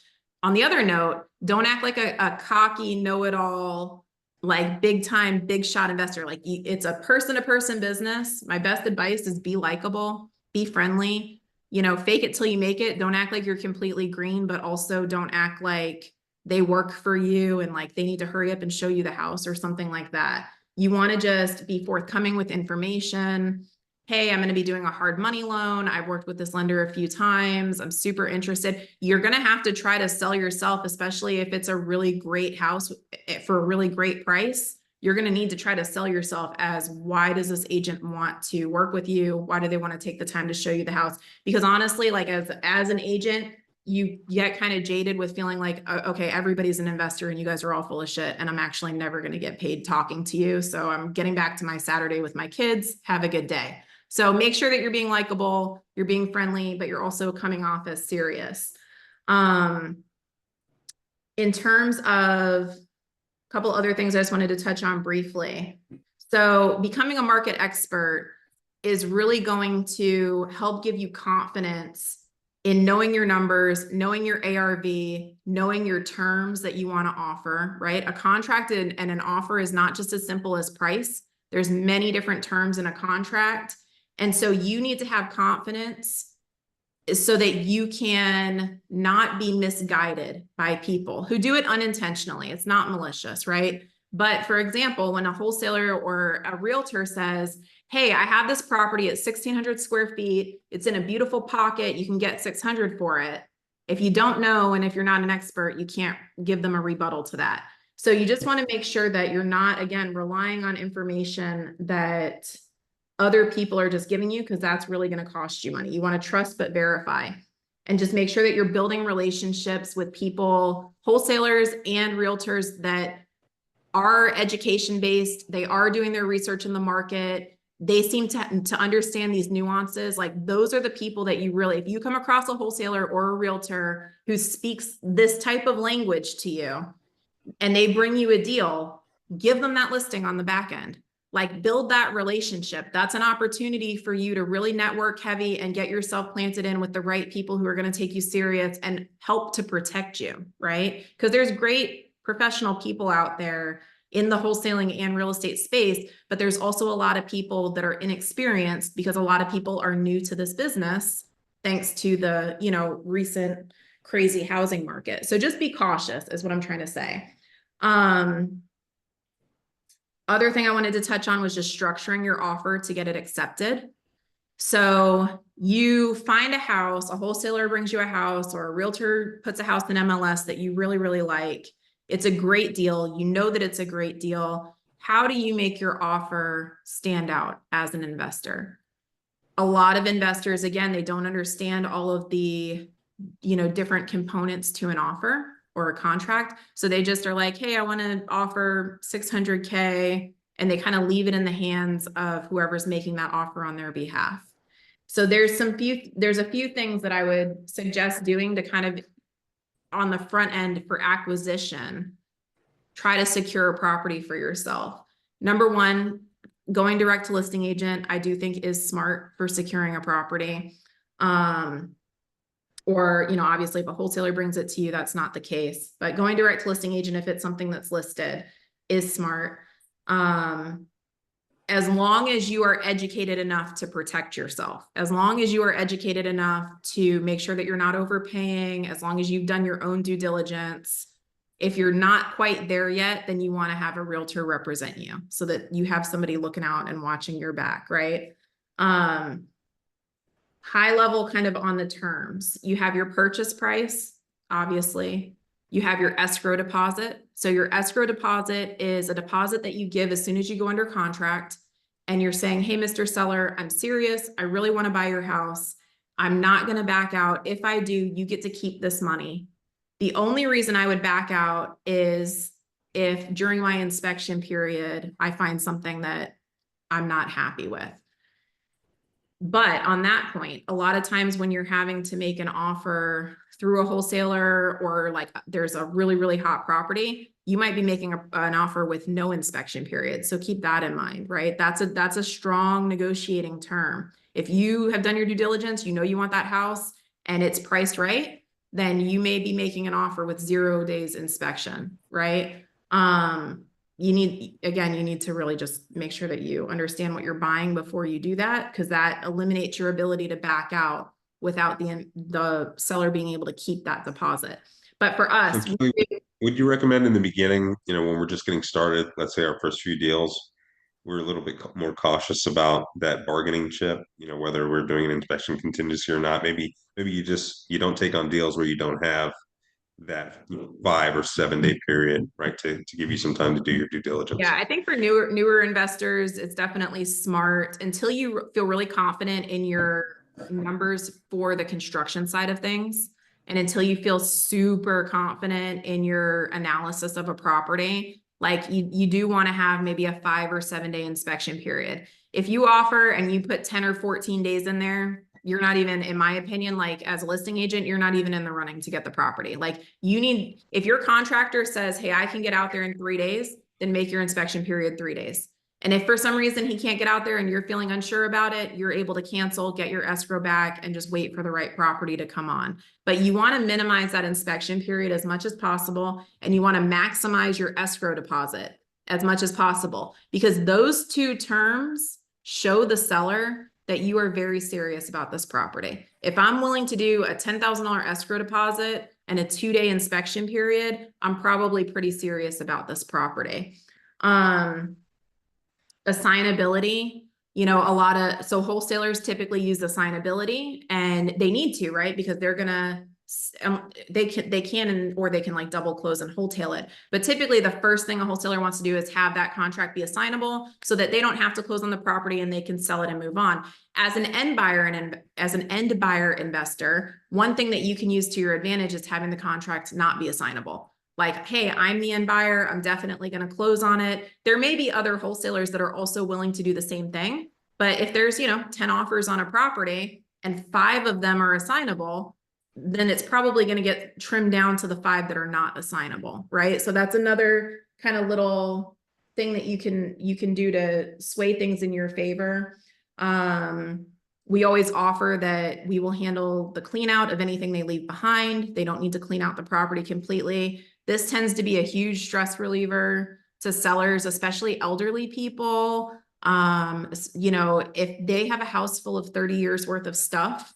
On the other note, don't act like a cocky know-it-all, like big time, big shot investor. Like it's a person-to-person business. My best advice is be likable, be friendly, you know, fake it till you make it. Don't act like you're completely green, but also don't act like they work for you and like they need to hurry up and show you the house or something like that. You want to just be forthcoming with information. Hey, I'm going to be doing a hard money loan. I've worked with this lender a few times. I'm super interested. You're going to have to try to sell yourself, especially if it's a really great house for a really great price. You're going to need to try to sell yourself as why does this agent want to work with you? Why do they want to take the time to show you the house? Because honestly, like as an agent, you get kind of jaded with feeling like, okay, everybody's an investor and you guys are all full of shit. And I'm actually never going to get paid talking to you. So I'm getting back to my Saturday with my kids. Have a good day. So make sure that you're being likable, you're being friendly, but you're also coming off as serious. In terms of a couple other things I just wanted to touch on briefly. So becoming a market expert is really going to help give you confidence in knowing your numbers, knowing your ARV, knowing your terms that you want to offer, right? A contract and an offer is not just as simple as price. There's many different terms in a contract. And so you need to have confidence so that you can not be misguided by people who do it unintentionally. It's not malicious, right? But for example, when a wholesaler or a realtor says, hey, I have this property at 1,600 square feet. It's in a beautiful pocket. You can get 600 for it. If you don't know, and if you're not an expert, you can't give them a rebuttal to that. So you just want to make sure that you're not, again, relying on information that other people are just giving you, because that's really going to cost you money. You want to trust but verify, and just make sure that you're building relationships with people, wholesalers and realtors that are education based. They are doing their research in the market. They seem to understand these nuances. Like those are the people that you really, if you come across a wholesaler or a realtor who speaks this type of language to you and they bring you a deal, give them that listing on the back end. Like build that relationship. That's an opportunity for you to really network heavy and get yourself planted in with the right people who are going to take you serious and help to protect you, right? Because there's great professional people out there in the wholesaling and real estate space, but there's also a lot of people that are inexperienced because a lot of people are new to this business thanks to the, you know, recent crazy housing market. So just be cautious is what I'm trying to say. Other thing I wanted to touch on was just structuring your offer to get it accepted. So you find a house, a wholesaler brings you a house, or a realtor puts a house in MLS that you really, really like. It's a great deal. You know that it's a great deal. How do you make your offer stand out as an investor? A lot of investors, again, they don't understand all of the, you know, different components to an offer or a contract. So they just are like, hey, I want to offer 600K and they kind of leave it in the hands of whoever's making that offer on their behalf. So there's a few things that I would suggest doing to kind of on the front end for acquisition, try to secure a property for yourself. Number one, going direct to listing agent, I do think is smart for securing a property. Or, you know, obviously if a wholesaler brings it to you, that's not the case, but going direct to listing agent, if it's something that's listed, is smart. As long as you are educated enough to protect yourself, as long as you are educated enough to make sure that you're not overpaying, as long as you've done your own due diligence. If you're not quite there yet, then you want to have a realtor represent you so that you have somebody looking out and watching your back, right? High level kind of on the terms. You have your purchase price, obviously. You have your escrow deposit. So your escrow deposit is a deposit that you give as soon as you go under contract. And you're saying, hey, Mr. Seller, I'm serious. I really want to buy your house. I'm not going to back out. If I do, you get to keep this money. The only reason I would back out is if during my inspection period, I find something that I'm not happy with. But on that point, a lot of times when you're having to make an offer through a wholesaler or like there's a really, really hot property, you might be making an offer with no inspection period. So keep that in mind, right? That's a strong negotiating term. If you have done your due diligence, you know you want that house and it's priced right, then you may be making an offer with 0 days inspection, right? You need to really just make sure that you understand what you're buying before you do that, because that eliminates your ability to back out without the seller being able to keep that deposit. But for us, would you recommend in the beginning, you know, when we're just getting started, let's say our first few deals, we're a little bit more cautious about that bargaining chip, you know, whether we're doing an inspection contingency or not? Maybe you don't take on deals where you don't have that 5 or 7 day period, right? To give you some time to do your due diligence. Yeah, I think for newer investors, it's definitely smart until you feel really confident in your numbers for the construction side of things. And until you feel super confident in your analysis of a property, like you do want to have maybe a 5 or 7 day inspection period. If you offer and you put 10 or 14 days in there, you're not even, in my opinion, like as a listing agent, you're not even in the running to get the property. Like if your contractor says, hey, I can get out there in 3 days, then make your inspection period 3 days. And if for some reason he can't get out there and you're feeling unsure about it, you're able to cancel, get your escrow back, and just wait for the right property to come on. But you want to minimize that inspection period as much as possible, and you want to maximize your escrow deposit as much as possible, because those two terms show the seller that you are very serious about this property. If I'm willing to do a $10,000 escrow deposit and a 2 day inspection period, I'm probably pretty serious about this property. Assignability, you know, so wholesalers typically use assignability, and they need to, right? Because they're gonna, they can like double close and wholesale it. But typically the first thing a wholesaler wants to do is have that contract be assignable so that they don't have to close on the property and they can sell it and move on. As an end buyer investor, one thing that you can use to your advantage is having the contract not be assignable. Like, hey, I'm the end buyer. I'm definitely going to close on it. There may be other wholesalers that are also willing to do the same thing. But if there's, 10 offers on a property and 5 of them are assignable, then it's probably going to get trimmed down to the 5 that are not assignable, right? So that's another kind of little thing that you can do to sway things in your favor. We always offer that we will handle the clean out of anything they leave behind. They don't need to clean out the property completely. This tends to be a huge stress reliever to sellers, especially elderly people. If they have a house full of 30 years worth of stuff,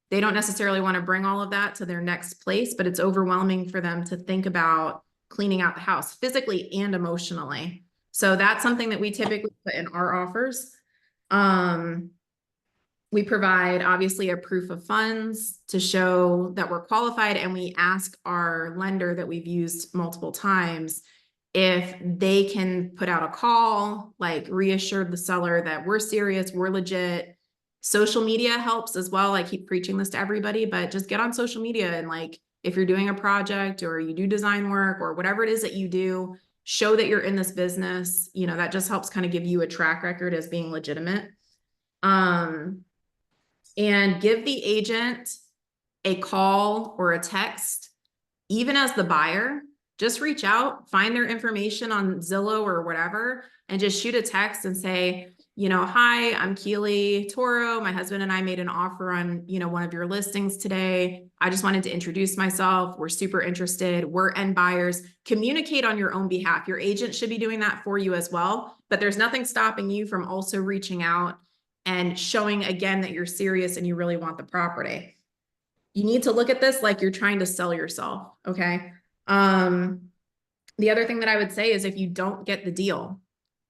they don't necessarily want to bring all of that to their next place, but it's overwhelming for them to think about cleaning out the house physically and emotionally. So that's something that we typically put in our offers. We provide obviously a proof of funds to show that we're qualified, and we ask our lender that we've used multiple times if they can put out a call, like reassure the seller that we're serious, we're legit. Social media helps as well. I keep preaching this to everybody, but just get on social media and like, if you're doing a project or you do design work or whatever it is that you do, show that you're in this business. You know, that just helps kind of give you a track record as being legitimate. And give the agent a call or a text, even as the buyer. Just reach out, find their information on Zillow or whatever, and just shoot a text and say, you know, hi, I'm Keeley Toro. My husband and I made an offer on, you know, one of your listings today. I just wanted to introduce myself. We're super interested. We're end buyers. Communicate on your own behalf. Your agent should be doing that for you as well, but there's nothing stopping you from also reaching out and showing again that you're serious and you really want the property. You need to look at this like you're trying to sell yourself, okay? The other thing that I would say is if you don't get the deal,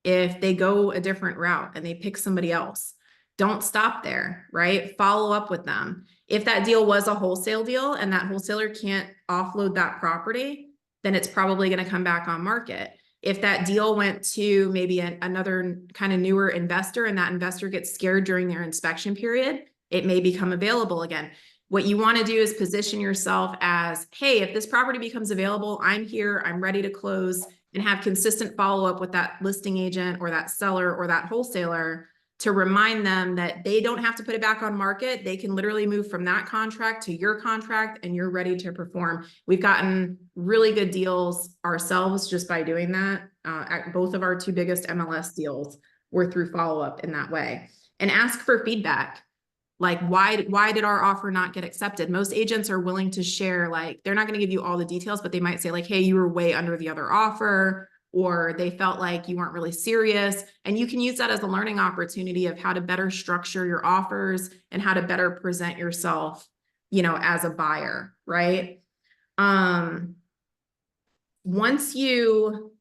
if they go a different route and they pick somebody else, don't stop there, right? Follow up with them. If that deal was a wholesale deal and that wholesaler can't offload that property, then it's probably going to come back on market. If that deal went to maybe another kind of newer investor and that investor gets scared during their inspection period, it may become available again. What you want to do is position yourself as, hey, if this property becomes available, I'm here, I'm ready to close, and have consistent follow-up with that listing agent or that seller or that wholesaler to remind them that they don't have to put it back on market. They can literally move from that contract to your contract and you're ready to perform. We've gotten really good deals ourselves just by doing that. At both of our two biggest MLS deals were through follow-up in that way. And ask for feedback. Like, why did our offer not get accepted? Most agents are willing to share, like, they're not going to give you all the details, but they might say like, hey, you were way under the other offer, or they felt like you weren't really serious. And you can use that as a learning opportunity of how to better structure your offers and how to better present yourself, you know, as a buyer, right? Once you,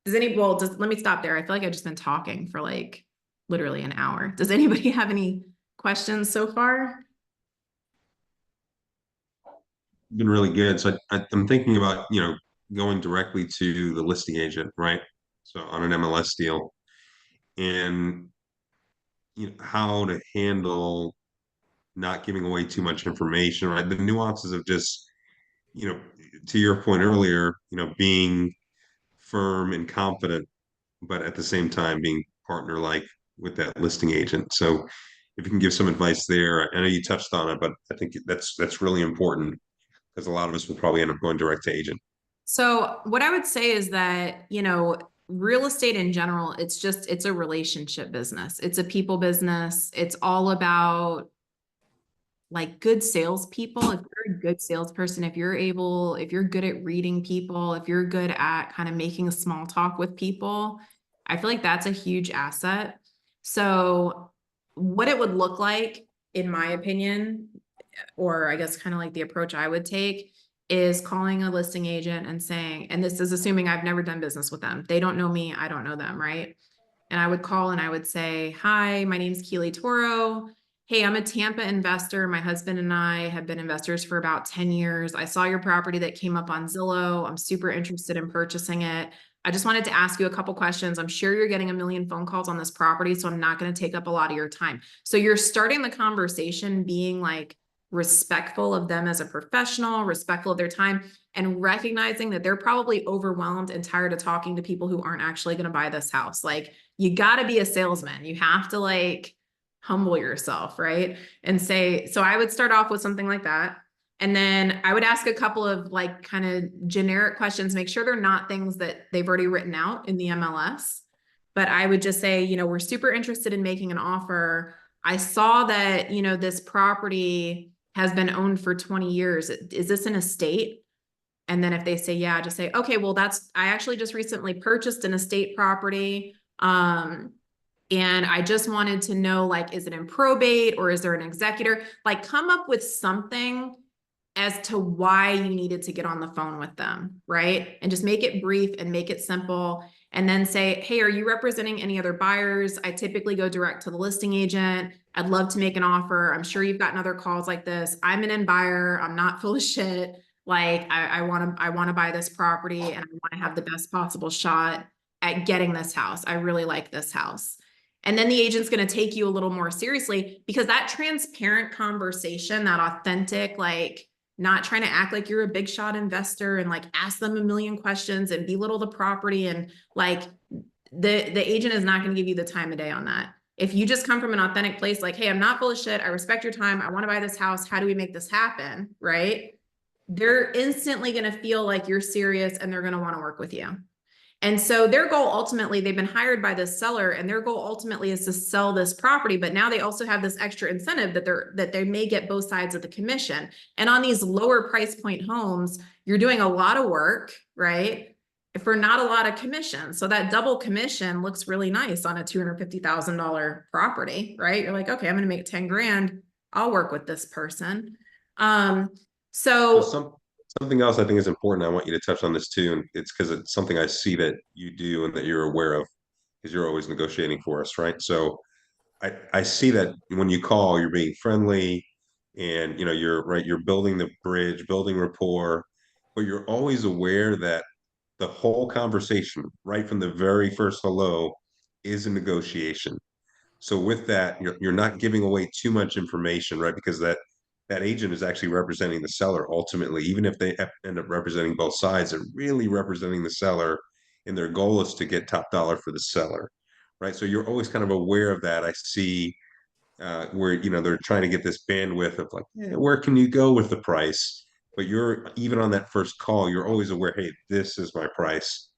let me stop there. I feel like I've just been talking for like literally an hour. Does anybody have any questions so far? Been really good. So I'm thinking about, you know, going directly to the listing agent, right? So on an MLS deal, and you know how to handle not giving away too much information, right? The nuances of just, you know, to your point earlier, you know, being firm and confident, but at the same time being partner-like with that listing agent. So if you can give some advice there, I know you touched on it, but I think that's really important because a lot of us will probably end up going direct to agent. So what I would say is that, you know, real estate in general, it's a relationship business. It's a people business. It's all about like good salespeople. If you're a good salesperson, if you're good at reading people, if you're good at kind of making a small talk with people, I feel like that's a huge asset. So what it would look like, in my opinion, or I guess kind of like the approach I would take, is calling a listing agent and saying, and this is assuming I've never done business with them. They don't know me, I don't know them, right? And I would call and I would say, hi, my name's Keeley Toro. Hey, I'm a Tampa investor. My husband and I have been investors for about 10 years. I saw your property that came up on Zillow. I'm super interested in purchasing it. I just wanted to ask you a couple questions. I'm sure you're getting a million phone calls on this property, so I'm not going to take up a lot of your time. So you're starting the conversation being like respectful of them as a professional, respectful of their time, and recognizing that they're probably overwhelmed and tired of talking to people who aren't actually going to buy this house. Like, you got to be a salesman. You have to like humble yourself, right? And say, so I would start off with something like that. And then I would ask a couple of like kind of generic questions, make sure they're not things that they've already written out in the MLS. But I would just say, you know, we're super interested in making an offer. I saw that, you know, this property has been owned for 20 years. Is this an estate? And then if they say, yeah, just say, okay, well, I actually just recently purchased an estate property. And I just wanted to know, like, is it in probate or is there an executor? Like, come up with something as to why you needed to get on the phone with them, right? And just make it brief and make it simple. And then say, hey, are you representing any other buyers? I typically go direct to the listing agent. I'd love to make an offer. I'm sure you've gotten other calls like this. I'm an end buyer. I'm not full of shit. Like, I want to buy this property and I want to have the best possible shot at getting this house. I really like this house. And then the agent's going to take you a little more seriously, because that transparent conversation, that authentic, like, not trying to act like you're a big shot investor and like ask them a million questions and belittle the property. And like the agent is not going to give you the time of day on that. If you just come from an authentic place, like, hey, I'm not full of shit. I respect your time. I want to buy this house. How do we make this happen? Right? They're instantly going to feel like you're serious and they're going to want to work with you. And so their goal ultimately, they've been hired by this seller and their goal ultimately is to sell this property. But now they also have this extra incentive that they may get both sides of the commission. And on these lower price point homes, you're doing a lot of work, right? For not a lot of commission. So that double commission looks really nice on a $250,000 property, right? You're like, okay, I'm going to make 10 grand. I'll work with this person. So something else I think is important. I want you to touch on this too, and it's because it's something I see that you do and that you're aware of, because you're always negotiating for us, right? So I see that when you call, you're being friendly, and you're right. You're building the bridge, building rapport, but you're always aware that the whole conversation, right from the very first hello, is a negotiation. So with that, you're not giving away too much information, right? Because that agent is actually representing the seller ultimately, even if they end up representing both sides, they're really representing the seller, and their goal is to get top dollar for the seller, right? So you're always kind of aware of that. I see where they're trying to get this bandwidth of like, where can you go with the price? But you're even on that first call, you're always aware, hey, this is my price,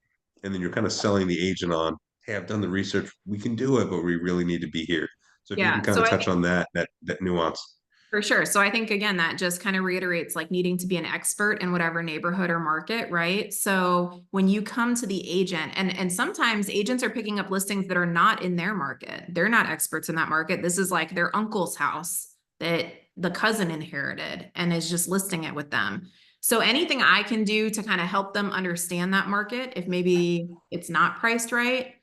and then you're kind of selling the agent on, hey, I've done the research, we can do it, but we really need to be here. So if you can yeah, kind so of I touch think on that nuance. for sure. So I think, again, that just kind of reiterates like needing to be an expert in whatever neighborhood or market, right? So when you come to the agent, and sometimes agents are picking up listings that are not in their market. They're not experts in that market. This is like their uncle's house that the cousin inherited and is just listing it with them. So anything I can do to kind of help them understand that market, if maybe it's not priced right,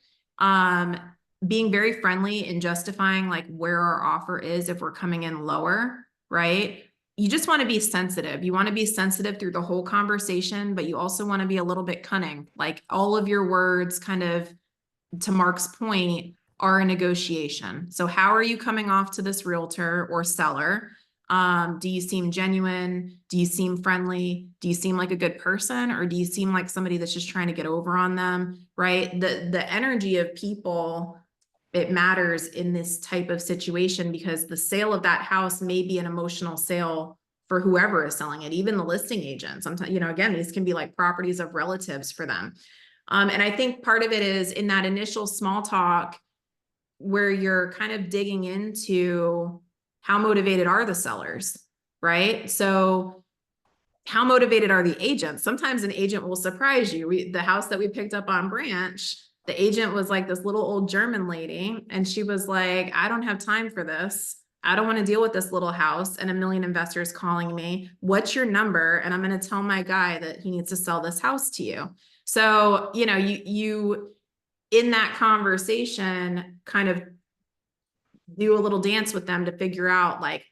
being very friendly and justifying like where our offer is if we're coming in lower, right? You just want to be sensitive. You want to be sensitive through the whole conversation, but you also want to be a little bit cunning. Like all of your words, kind of to Mark's point, are a negotiation. So how are you coming off to this realtor or seller? Do you seem genuine? Do you seem friendly? Do you seem like a good person? Or do you seem like somebody that's just trying to get over on them, right? The energy of people, it matters in this type of situation because the sale of that house may be an emotional sale for whoever is selling it, even the listing agent. Sometimes, again, these can be like properties of relatives for them. And I think part of it is in that initial small talk where you're kind of digging into how motivated are the sellers, right? So how motivated are the agents? Sometimes an agent will surprise you. The house that we picked up on Branch, the agent was like this little old German lady. And she was like, I don't have time for this. I don't want to deal with this little house and a million investors calling me. What's your number? And I'm going to tell my guy that he needs to sell this house to you. So, you in that conversation kind of do a little dance with them to figure out like,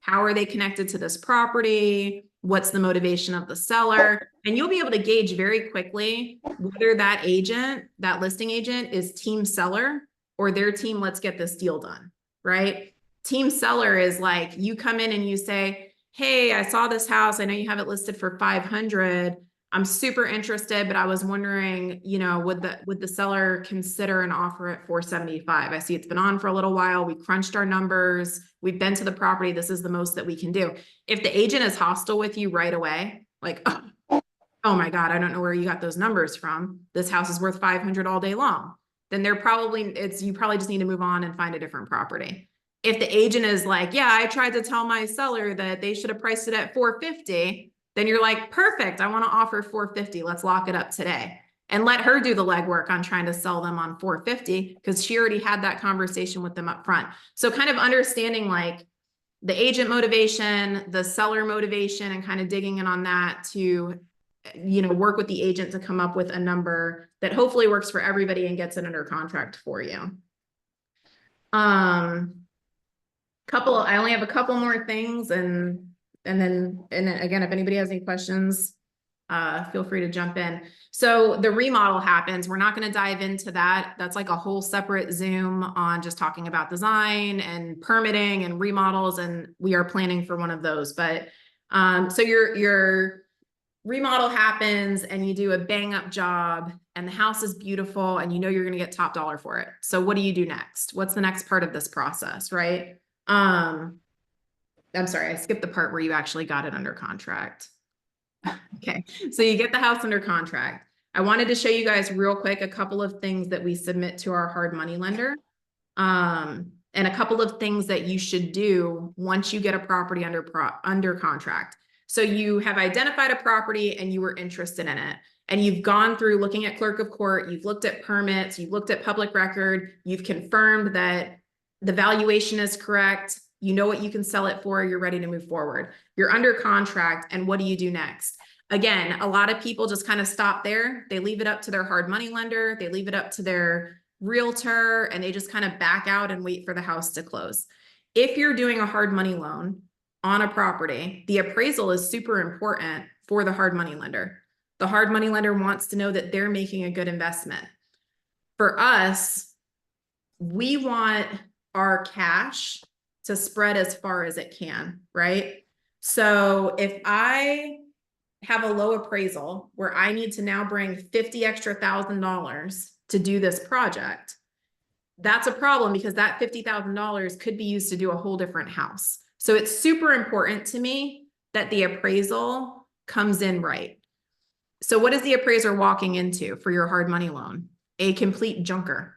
how are they connected to this property? What's the motivation of the seller? And you'll be able to gauge very quickly whether that agent, that listing agent, is team seller or their team, let's get this deal done, right? Team seller is like, you come in and you say, hey, I saw this house. I know you have it listed for 500. I'm super interested, but I was wondering, would the seller consider an offer at 475? I see it's been on for a little while. We crunched our numbers. We've been to the property. This is the most that we can do. If the agent is hostile with you right away, like, oh my God, I don't know where you got those numbers from. This house is worth 500 all day long. Then you probably just need to move on and find a different property. If the agent is like, yeah, I tried to tell my seller that they should have priced it at 450, then you're like, perfect. I want to offer 450. Let's lock it up today and let her do the legwork on trying to sell them on 450 because she already had that conversation with them up front. So kind of understanding like the agent motivation, the seller motivation, and kind of digging in on that to, work with the agent to come up with a number that hopefully works for everybody and gets it under contract for you. I only have a couple more things and then again, if anybody has any questions, feel free to jump in. So the remodel happens. We're not going to dive into that. That's like a whole separate Zoom on just talking about design and permitting and remodels. And we are planning for one of those, but So your remodel happens and you do a bang up job and the house is beautiful and you know you're going to get top dollar for it. So what do you do next? What's the next part of this process, right? I'm sorry, I skipped the part where you actually got it under contract. Okay, so you get the house under contract. I wanted to show you guys real quick a couple of things that we submit to our hard money lender. And a couple of things that you should do once you get a property under contract. So you have identified a property and you were interested in it. And you've gone through looking at clerk of court, you've looked at permits, you've looked at public record, you've confirmed that the valuation is correct, you know what you can sell it for, you're ready to move forward. You're under contract, and what do you do next? Again, a lot of people just kind of stop there. They leave it up to their hard money lender, they leave it up to their realtor, and they just kind of back out and wait for the house to close. If you're doing a hard money loan on a property, the appraisal is super important for the hard money lender. The hard money lender wants to know that they're making a good investment. For us, we want our cash to spread as far as it can, right? So if I have a low appraisal where I need to now bring $50,000 to do this project, that's a problem because that $50,000 could be used to do a whole different house. So it's super important to me that the appraisal comes in right. So what is the appraiser walking into for your hard money loan? A complete junker.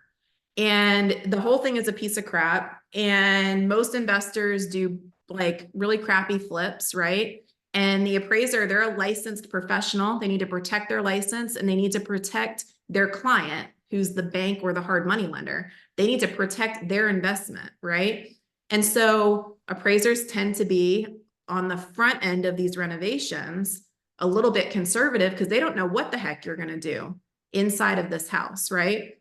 And the whole thing is a piece of crap. And most investors do like really crappy flips, right? And the appraiser, they're a licensed professional. They need to protect their license and they need to protect their client, who's the bank or the hard money lender. They need to protect their investment, right? And so appraisers tend to be on the front end of these renovations a little bit conservative because they don't know what the heck you're going to do inside of this house, right?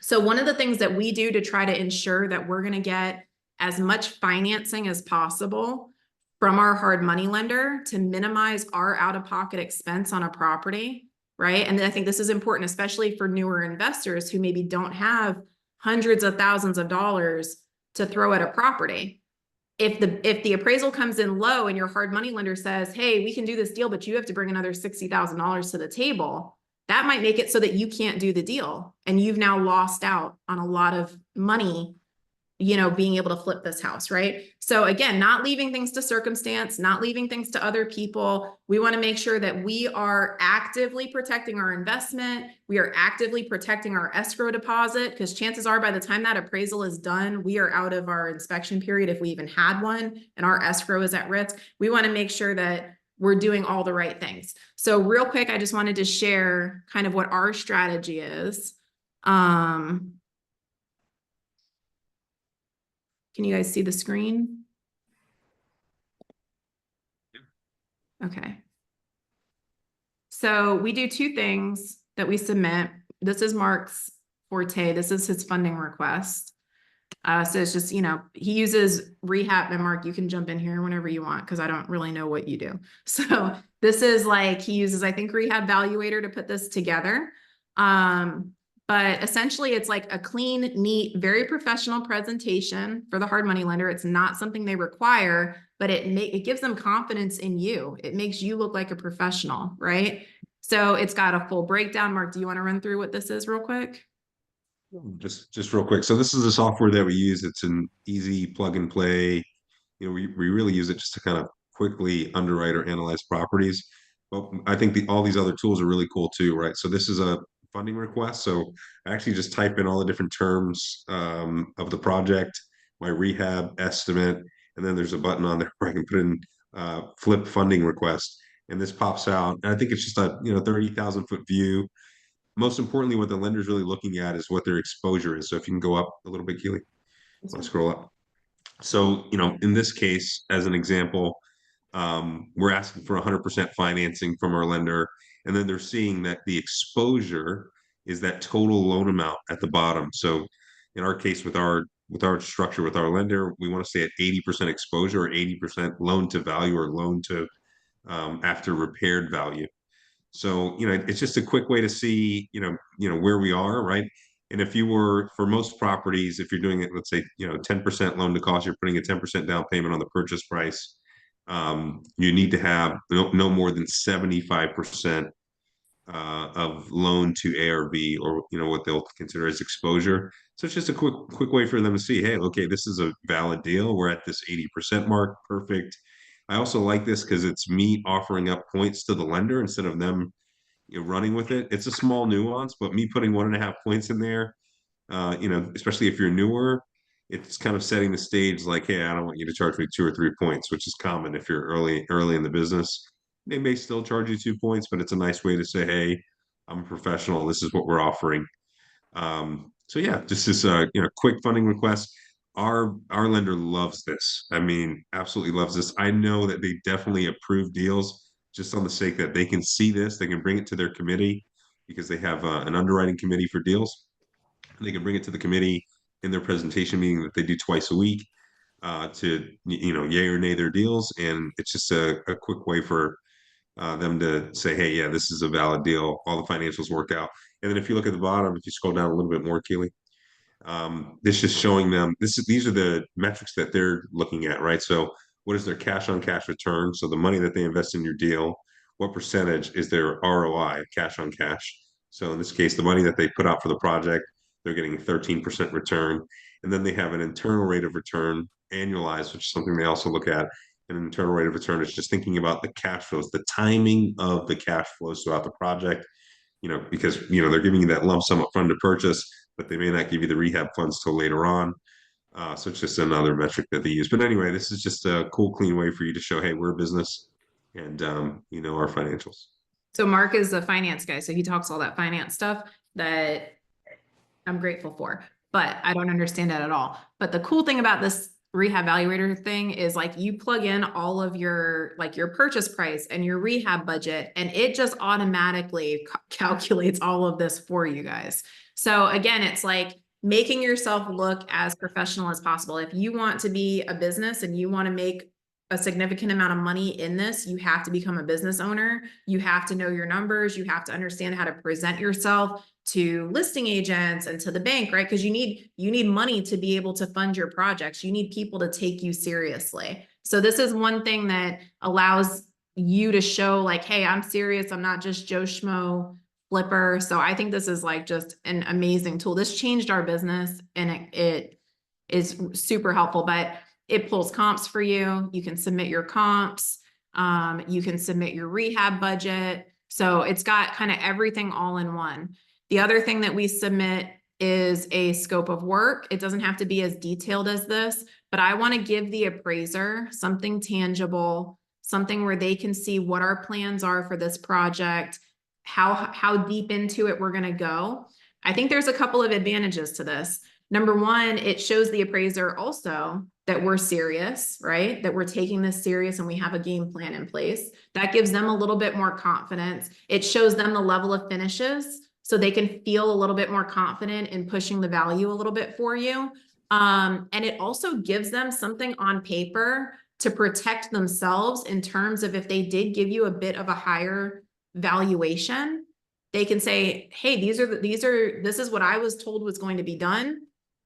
So one of the things that we do to try to ensure that we're going to get as much financing as possible from our hard money lender to minimize our out-of-pocket expense on a property, right? And I think this is important, especially for newer investors who maybe don't have hundreds of thousands of dollars to throw at a property. If the appraisal comes in low and your hard money lender says, hey, we can do this deal, but you have to bring another $60,000 to the table, that might make it so that you can't do the deal. And you've now lost out on a lot of money, you know, being able to flip this house, right? So again, not leaving things to circumstance, not leaving things to other people. We want to make sure that we are actively protecting our investment. We are actively protecting our escrow deposit, because chances are by the time that appraisal is done, we are out of our inspection period if we even had one, and our escrow is at risk. We want to make sure that we're doing all the right things. So real quick, I just wanted to share kind of what our strategy is. Can you guys see the screen? Okay. So we do two things that we submit. This is Mark's forte. This is his funding request. So it's just, you know, he uses rehab, and Mark, you can jump in here whenever you want, because I don't really know what you do. So this is like, he uses, I think, Rehab Valuator to put this together. But essentially it's like a clean, neat, very professional presentation for the hard money lender. It's not something they require, but it gives them confidence in you. It makes you look like a professional, right? So it's got a full breakdown. Mark, do you want to run through what this is real quick? Just real quick. So this is the software that we use. It's an easy plug and play. You know, we really use it just to kind of quickly underwrite or analyze properties. But I think all these other tools are really cool too, right? So this is a funding request. So I actually just type in all the different terms of the project, my rehab estimate, and then there's a button on there where I can put in flip funding request, and this pops out. And I think it's just a 30,000 foot view. Most importantly, what the lender's really looking at is what their exposure is. So if you can go up a little bit, Keely, let's scroll up. So, in this case, as an example, we're asking for 100% financing from our lender, and then they're seeing that the exposure is that total loan amount at the bottom. So in our case, with our structure with our lender, we want to stay at 80% exposure or 80% loan to value or loan to after repaired value. So, it's just a quick way to see, where we are, right? And if you were, for most properties, if you're doing it, let's say, 10% loan to cost, you're putting a 10% down payment on the purchase price. You need to have no more than 75% of loan to ARV, or what they'll consider as exposure. So it's just a quick way for them to see, hey, okay, this is a valid deal. We're at this 80% mark. Perfect. I also like this because it's me offering up points to the lender instead of them running with it. It's a small nuance, but me putting 1.5 points in there, especially if you're newer, it's kind of setting the stage like, hey, I don't want you to charge me 2 or 3 points, which is common if you're early in the business. They may still charge you 2 points, but it's a nice way to say, hey, I'm a professional. This is what we're offering. So yeah, just this quick funding request. Our lender loves this. I mean, absolutely loves this. I know that they definitely approve deals just on the sake that they can see this, they can bring it to their committee because they have an underwriting committee for deals. And they can bring it to the committee in their presentation meeting that they do twice a week to yay or nay their deals, and it's just a quick way for them to say, hey, yeah, this is a valid deal. All the financials work out. And then if you look at the bottom, if you scroll down a little bit more, Keely, this is showing them these are the metrics that they're looking at, right? So what is their cash on cash return? So the money that they invest in your deal, what percentage is their ROI, cash on cash? So in this case, the money that they put out for the project, they're getting 13% return. And then they have an internal rate of return annualized, which is something they also look at. An internal rate of return is just thinking about the cash flows, the timing of the cash flows throughout the project, because they're giving you that lump sum up front to purchase, but they may not give you the rehab funds till later on. So it's just another metric that they use. But anyway, this is just a cool, clean way for you to show, hey, we're a business, and our financials. So Mark is a finance guy, so he talks all that finance stuff that I'm grateful for, but I don't understand it at all. But the cool thing about this rehab evaluator thing is like you plug in all of your purchase price and your rehab budget, and it just automatically calculates all of this for you guys. So again, it's like making yourself look as professional as possible. If you want to be a business and you want to make a significant amount of money in this, you have to become a business owner. You have to know your numbers. You have to understand how to present yourself to listing agents and to the bank, right? Because you need money to be able to fund your projects. You need people to take you seriously. So this is one thing that allows you to show like, hey, I'm serious. I'm not just Joe Schmo flipper. So I think this is like just an amazing tool. This changed our business, and it is super helpful, but it pulls comps for you. You can submit your comps. You can submit your rehab budget. So it's got kind of everything all in one. The other thing that we submit is a scope of work. It doesn't have to be as detailed as this, but I want to give the appraiser something tangible, something where they can see what our plans are for this project, how deep into it we're going to go. I think there's a couple of advantages to this. Number one, it shows the appraiser also that we're serious, right? That we're taking this serious and we have a game plan in place. That gives them a little bit more confidence. It shows them the level of finishes so they can feel a little bit more confident in pushing the value a little bit for you. And it also gives them something on paper to protect themselves in terms of if they did give you a bit of a higher valuation, they can say, hey, this is what I was told was going to be done.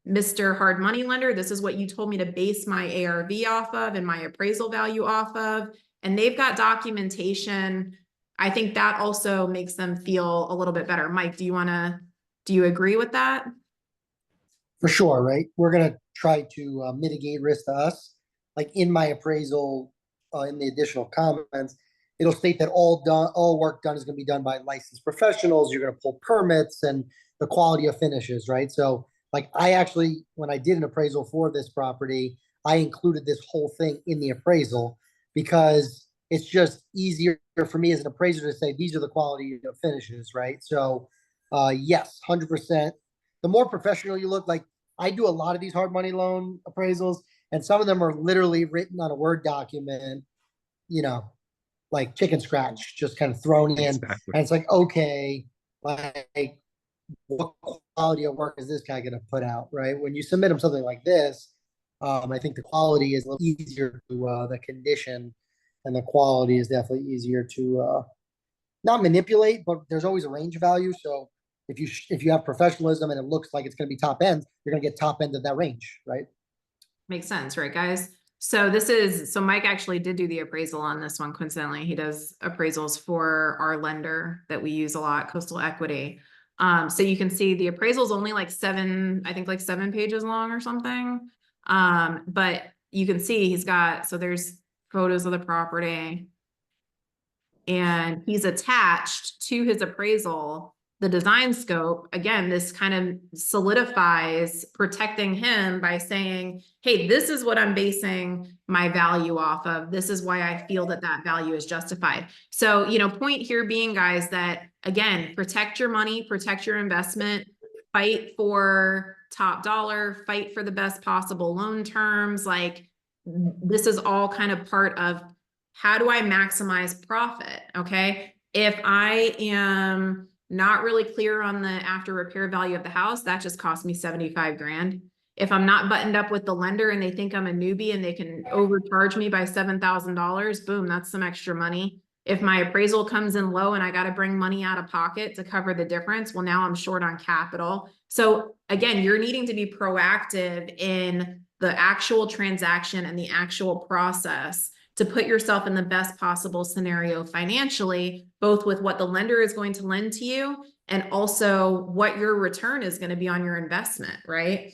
Mr. Hard Money Lender, this is what you told me to base my ARV off of and my appraisal value off of. And they've got documentation. I think that also makes them feel a little bit better. Mike, do you agree with that? For sure, right? We're going to try to mitigate risk to us. Like in my appraisal, in the additional comments, it'll state that all work done is going to be done by licensed professionals. You're going to pull permits and the quality of finishes, right? So like I actually, when I did an appraisal for this property, I included this whole thing in the appraisal because it's just easier for me as an appraiser to say, these are the quality of finishes, right? So yes, 100%. The more professional you look, like I do a lot of these hard money loan appraisals, and some of them are literally written on a Word document, like chicken scratch, just kind of thrown in. Exactly. And it's like, okay, like what quality of work is this guy going to put out, right? When you submit him something like this, I think the quality is a little easier to the condition, and the quality is definitely easier to not manipulate, but there's always a range of value. So if you have professionalism and it looks like it's going to be top end, you're going to get top end of that range, right? Makes sense, right, guys? So Mike actually did do the appraisal on this one, coincidentally. He does appraisals for our lender that we use a lot, Coastal Equity. So you can see the appraisal is only like 7 pages long or something. But you can see so there's photos of the property. And he's attached to his appraisal the design scope. Again, this kind of solidifies protecting him by saying, hey, this is what I'm basing my value off of. This is why I feel that that value is justified. So, point here being, guys, that again, protect your money, protect your investment, fight for top dollar, fight for the best possible loan terms. Like, this is all kind of part of how do I maximize profit? Okay. If I am not really clear on the after repair value of the house, that just cost me 75 grand. If I'm not buttoned up with the lender and they think I'm a newbie and they can overcharge me by $7,000, boom, that's some extra money. If my appraisal comes in low and I got to bring money out of pocket to cover the difference, well, now I'm short on capital. So again, you're needing to be proactive in the actual transaction and the actual process to put yourself in the best possible scenario financially, both with what the lender is going to lend to you and also what your return is going to be on your investment, right?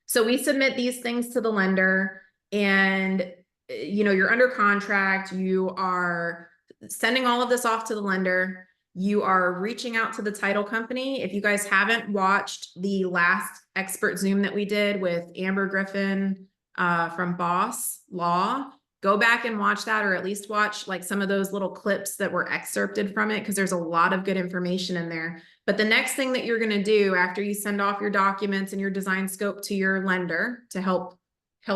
So we submit these things to the lender and, you're under contract, you are sending all of this off to the lender, you are reaching out to the title company. If you guys haven't watched the last expert Zoom that we did with Amber Griffin, from Boss Law, go back and watch that, or at least watch like some of those little clips that were excerpted from it, because there's a lot of good information in there. But the next thing that you're going to do after you send off your documents and your design scope to your lender to help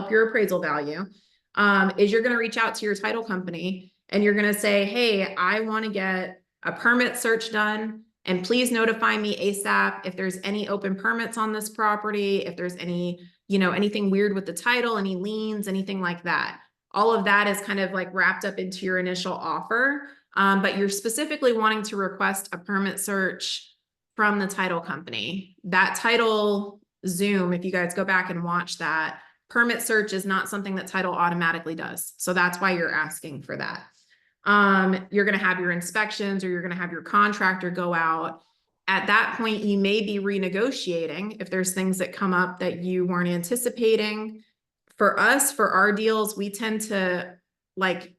your appraisal value, is you're going to reach out to your title company and you're going to say, hey, I want to get a permit search done. And please notify me ASAP if there's any open permits on this property, if there's any, anything weird with the title, any liens, anything like that. All of that is kind of like wrapped up into your initial offer. But you're specifically wanting to request a permit search from the title company. That title Zoom, if you guys go back and watch that, permit search is not something that title automatically does. So that's why you're asking for that. You're going to have your inspections or you're going to have your contractor go out. At that point, you may be renegotiating if there's things that come up that you weren't anticipating. For us, for our deals, we tend to like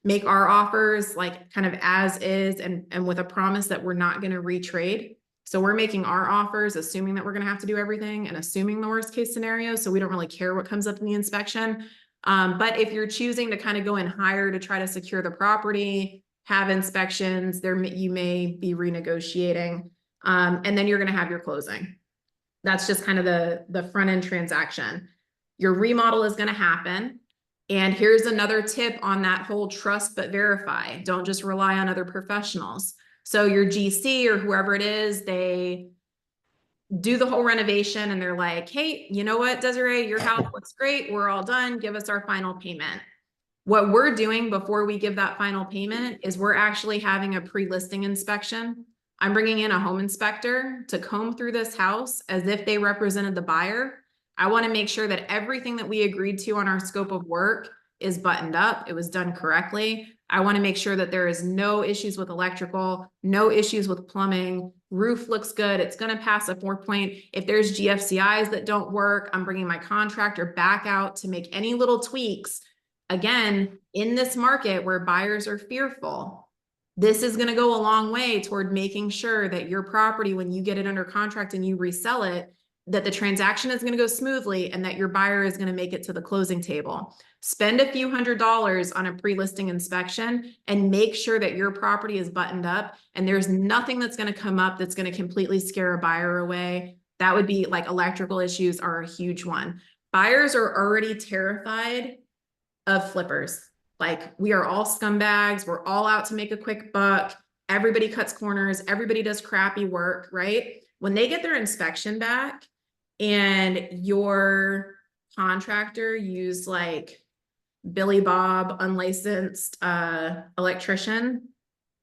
make our offers like kind of as is and with a promise that we're not going to retrade. So we're making our offers, assuming that we're going to have to do everything and assuming the worst case scenario. So we don't really care what comes up in the inspection. But if you're choosing to kind of go in higher to try to secure the property, have inspections, you may be renegotiating, and then you're going to have your closing. That's just kind of the front end transaction. Your remodel is going to happen. And here's another tip on that whole trust but verify. Don't just rely on other professionals. So your GC or whoever it is, they do the whole renovation and they're like, hey, you know what, Desiree, your house looks great. We're all done. Give us our final payment. What we're doing before we give that final payment is we're actually having a pre-listing inspection. I'm bringing in a home inspector to comb through this house as if they represented the buyer. I want to make sure that everything that we agreed to on our scope of work is buttoned up. It was done correctly. I want to make sure that there is no issues with electrical, no issues with plumbing. Roof looks good. It's going to pass a 4-point. If there's GFCIs that don't work, I'm bringing my contractor back out to make any little tweaks. Again, in this market where buyers are fearful, this is going to go a long way toward making sure that your property, when you get it under contract and you resell it, that the transaction is going to go smoothly and that your buyer is going to make it to the closing table. Spend a few $100s on a pre-listing inspection and make sure that your property is buttoned up and there's nothing that's going to come up that's going to completely scare a buyer away. That would be like electrical issues are a huge one. Buyers are already terrified of flippers. Like, we are all scumbags. We're all out to make a quick buck. Everybody cuts corners. Everybody does crappy work, right? When they get their inspection back and your contractor used like Billy Bob unlicensed electrician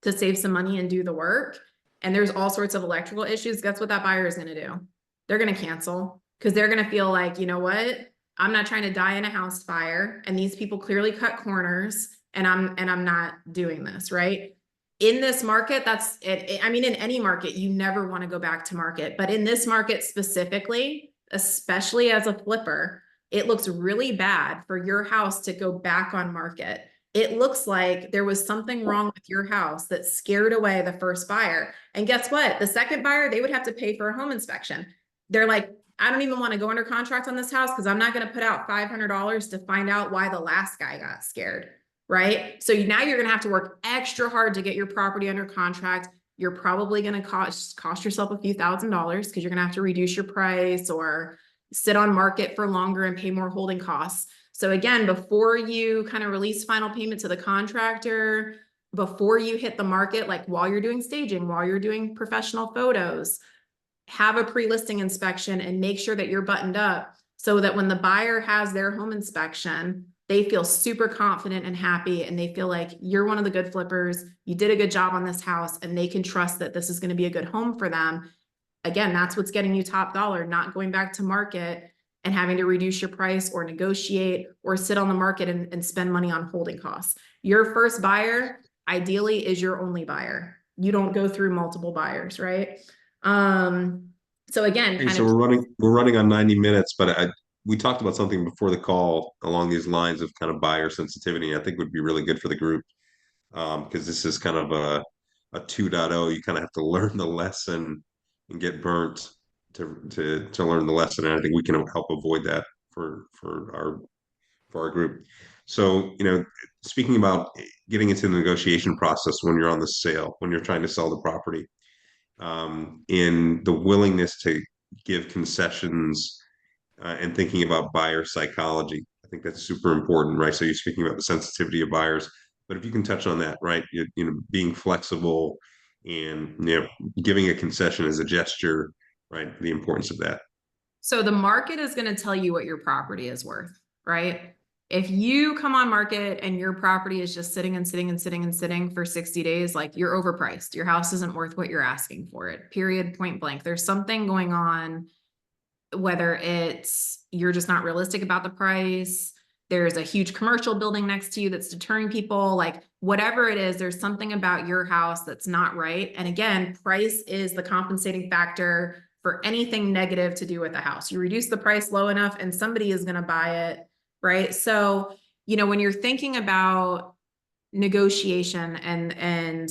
to save some money and do the work, and there's all sorts of electrical issues, guess what that buyer is going to do? They're going to cancel because they're going to feel like, you know what? I'm not trying to die in a house fire, and these people clearly cut corners, and I'm not doing this, right? In this market, that's it. I mean, in any market, you never want to go back to market, but in this market specifically, especially as a flipper, it looks really bad for your house to go back on market. It looks like there was something wrong with your house that scared away the first buyer. And guess what? The second buyer, they would have to pay for a home inspection. They're like, I don't even want to go under contract on this house because I'm not going to put out $500 to find out why the last guy got scared. Right? So now you're going to have to work extra hard to get your property under contract. You're probably going to cost yourself a few $1,000s because you're going to have to reduce your price or sit on market for longer and pay more holding costs. So again, before you kind of release final payment to the contractor, before you hit the market, like while you're doing staging, while you're doing professional photos, have a pre-listing inspection and make sure that you're buttoned up so that when the buyer has their home inspection, they feel super confident and happy, and they feel like you're one of the good flippers. You did a good job on this house, and they can trust that this is going to be a good home for them. Again, that's what's getting you top dollar, not going back to market and having to reduce your price or negotiate or sit on the market and spend money on holding costs. Your first buyer ideally is your only buyer. You don't go through multiple buyers, right? So again, Okay, kind so of we're running on 90 minutes, but we talked about something before the call along these lines of kind of buyer sensitivity. I think would be really good for the group, because this is kind of a 2.0. You kind of have to learn the lesson and get burnt to learn the lesson. And I think we can help avoid that for our group. So, speaking about getting into the negotiation process when you're on the sale, when you're trying to sell the property, in the willingness to give concessions, and thinking about buyer psychology. I think that's super important, right? So you're speaking about the sensitivity of buyers, but if you can touch on that, right? Being flexible and giving a concession as a gesture, right? The importance of that. So the market is going to tell you what your property is worth, right? If you come on market and your property is just sitting and sitting and sitting and sitting for 60 days, like you're overpriced. Your house isn't worth what you're asking for it, period, point blank. There's something going on, whether it's you're just not realistic about the price, there's a huge commercial building next to you that's deterring people, like whatever it is, there's something about your house that's not right. And again, price is the compensating factor for anything negative to do with the house. You reduce the price low enough and somebody is going to buy it, right? So, when you're thinking about negotiation and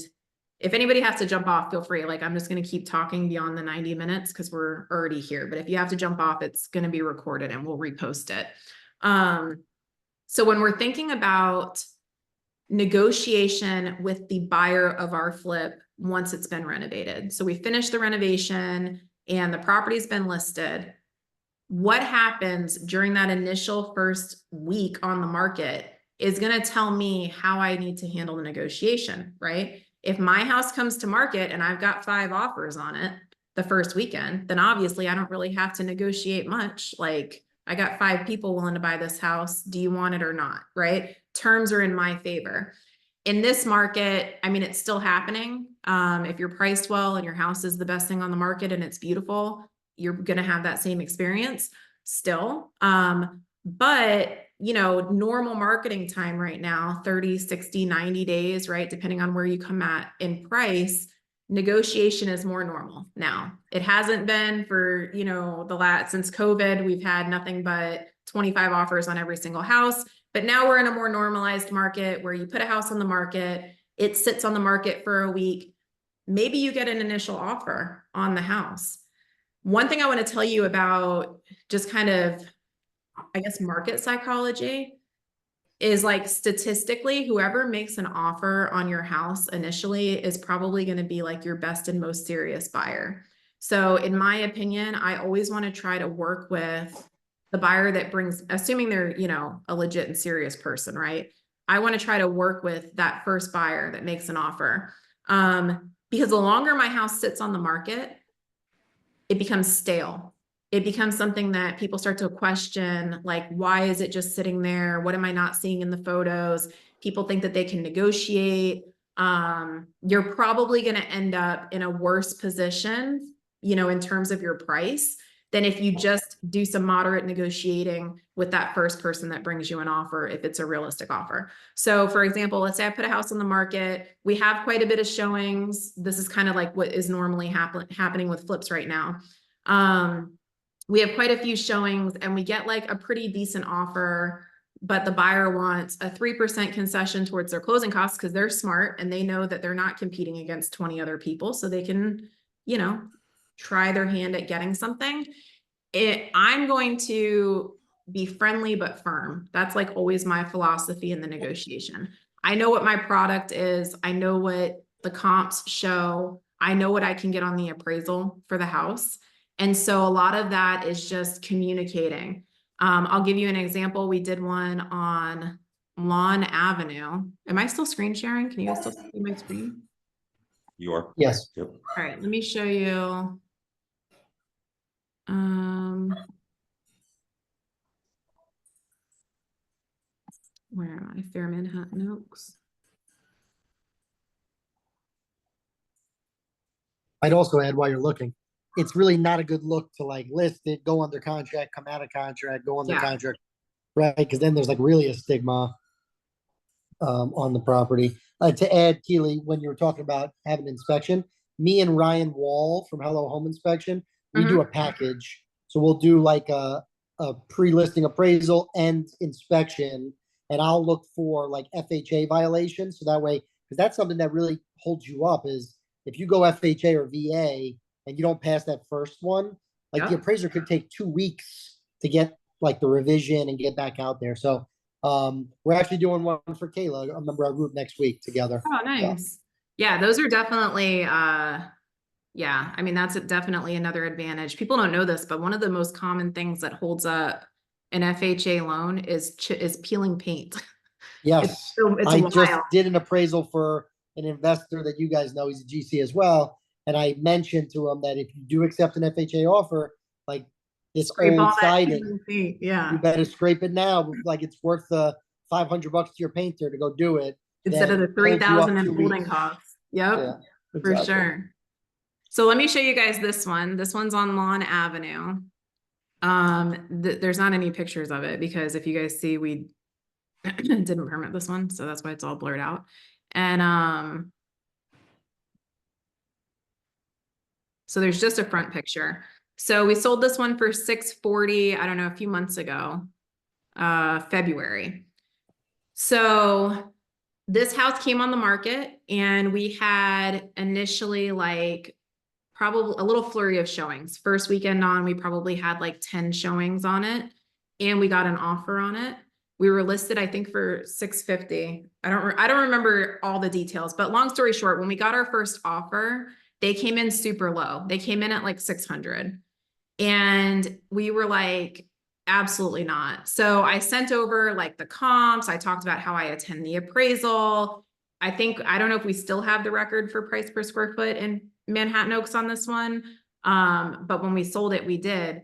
if anybody has to jump off, feel free. Like, I'm just going to keep talking beyond the 90 minutes because we're already here. But if you have to jump off, it's going to be recorded and we'll repost it. So when we're thinking about negotiation with the buyer of our flip, once it's been renovated, so we finished the renovation and the property's been listed, what happens during that initial first week on the market is going to tell me how I need to handle the negotiation, right? If my house comes to market and I've got 5 offers on it the first weekend, then obviously I don't really have to negotiate much. Like, I got 5 people willing to buy this house. Do you want it or not? Right? Terms are in my favor. In this market, I mean, it's still happening. If you're priced well and your house is the best thing on the market and it's beautiful, you're going to have that same experience still. But normal marketing time right now, 30, 60, 90 days, right? Depending on where you come at in price, negotiation is more normal now. It hasn't been for, since COVID, we've had nothing but 25 offers on every single house. But now we're in a more normalized market where you put a house on the market, it sits on the market for a week. Maybe you get an initial offer on the house. One thing I want to tell you about just kind of, I guess, market psychology is, like, statistically, whoever makes an offer on your house initially is probably going to be like your best and most serious buyer. So in my opinion, I always want to try to work with the buyer that brings, assuming they're, a legit and serious person, right? I want to try to work with that first buyer that makes an offer. Because the longer my house sits on the market, it becomes stale. It becomes something that people start to question, like, why is it just sitting there? What am I not seeing in the photos? People think that they can negotiate. You're probably going to end up in a worse position, in terms of your price. than if you just do some moderate negotiating with that first person that brings you an offer, if it's a realistic offer. So for example, let's say I put a house on the market. We have quite a bit of showings. This is kind of like what is normally happening with flips right now. We have quite a few showings and we get like a pretty decent offer, but the buyer wants a 3% concession towards their closing costs because they're smart and they know that they're not competing against 20 other people. So they can, you know, try their hand at getting something. I'm going to be friendly but firm. That's like always my philosophy in the negotiation. I know what my product is. I know what the comps show. I know what I can get on the appraisal for the house. And so a lot of that is just communicating. I'll give you an example. We did one on Lawn Avenue. Am I still screen sharing? Can you guys still see my screen? You are? Yes. Yep. All right, let me show you. Where am I? Fair Manhattan Oaks. I'd also add while you're looking, it's really not a good look to like list it, go under contract, come out of contract, go under Yeah. contract, right? Because then there's like really a stigma on the property. To add, Keeley, when you were talking about having inspection, me and Ryan Wall from Hello Home Inspection, we do a package. So we'll do like a pre-listing appraisal and inspection, and I'll look for like FHA violations. So that way, because that's something that really holds you up is if you go FHA or VA and you don't pass that first one, like the Yep. appraiser could take 2 weeks to get like the revision and get back out there. So we're actually doing one for Kayla, a member of our group, next week together. Oh, nice. Yeah, those are definitely, yeah, I mean, that's definitely another advantage. People don't know this, but one of the most common things that holds up an FHA loan is peeling paint. Yes, It's I wild. just did an appraisal for an investor that you guys know, he's a GC as well. And I mentioned to him that if you do accept an FHA offer, like this Scrape all old that siding, peeling paint. Yeah. you better scrape it now. Like it's worth the $500 to your painter to go do it. Instead of then the holds you up 3,000 in 2 holding weeks. costs. Yep. Yeah, For exactly. sure. So let me show you guys this one. This one's on Lawn Avenue. There's not any pictures of it because if you guys see, we didn't permit this one, so that's why it's all blurred out. And so there's just a front picture. So we sold this one for $640, I don't know, a few months ago, February. So this house came on the market and we had initially like probably a little flurry of showings. First weekend on, we probably had like 10 showings on it and we got an offer on it. We were listed, I think, for $650. I don't remember all the details, but long story short, when we got our first offer, they came in super low. They came in at like 600. And we were like, absolutely not. So I sent over like the comps. I talked about how I attend the appraisal. I don't know if we still have the record for price per square foot in Manhattan Oaks on this one. But when we sold it, we did.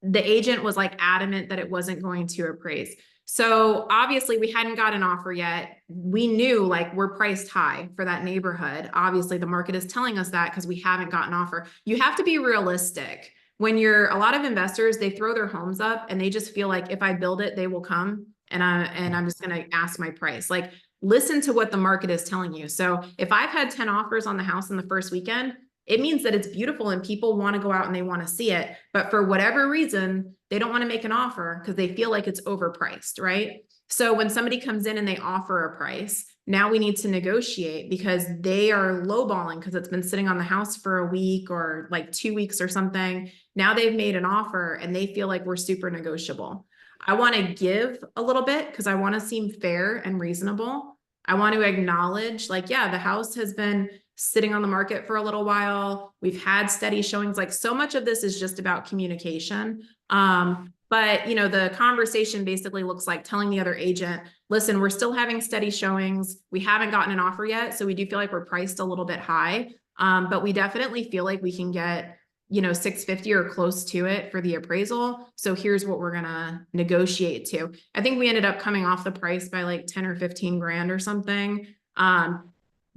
The agent was like adamant that it wasn't going to appraise. So obviously we hadn't got an offer yet. We knew like we're priced high for that neighborhood. Obviously the market is telling us that because we haven't got an offer. You have to be realistic. When a lot of investors, they throw their homes up and they just feel like if I build it, they will come and I'm just going to ask my price. Like listen to what the market is telling you. So if I've had 10 offers on the house in the first weekend, it means that it's beautiful and people want to go out and they want to see it. But for whatever reason, they don't want to make an offer because they feel like it's overpriced, right? So when somebody comes in and they offer a price, now we need to negotiate because they are lowballing because it's been sitting on the house for a week or like 2 weeks or something. Now they've made an offer and they feel like we're super negotiable. I want to give a little bit because I want to seem fair and reasonable. I want to acknowledge like, yeah, the house has been sitting on the market for a little while. We've had steady showings. Like so much of this is just about communication. But you know, the conversation basically looks like telling the other agent, listen, we're still having steady showings. We haven't gotten an offer yet. So we do feel like we're priced a little bit high. But we definitely feel like we can get, you know, 650 or close to it for the appraisal. So here's what we're going to negotiate to. I think we ended up coming off the price by like 10 or 15 grand or something.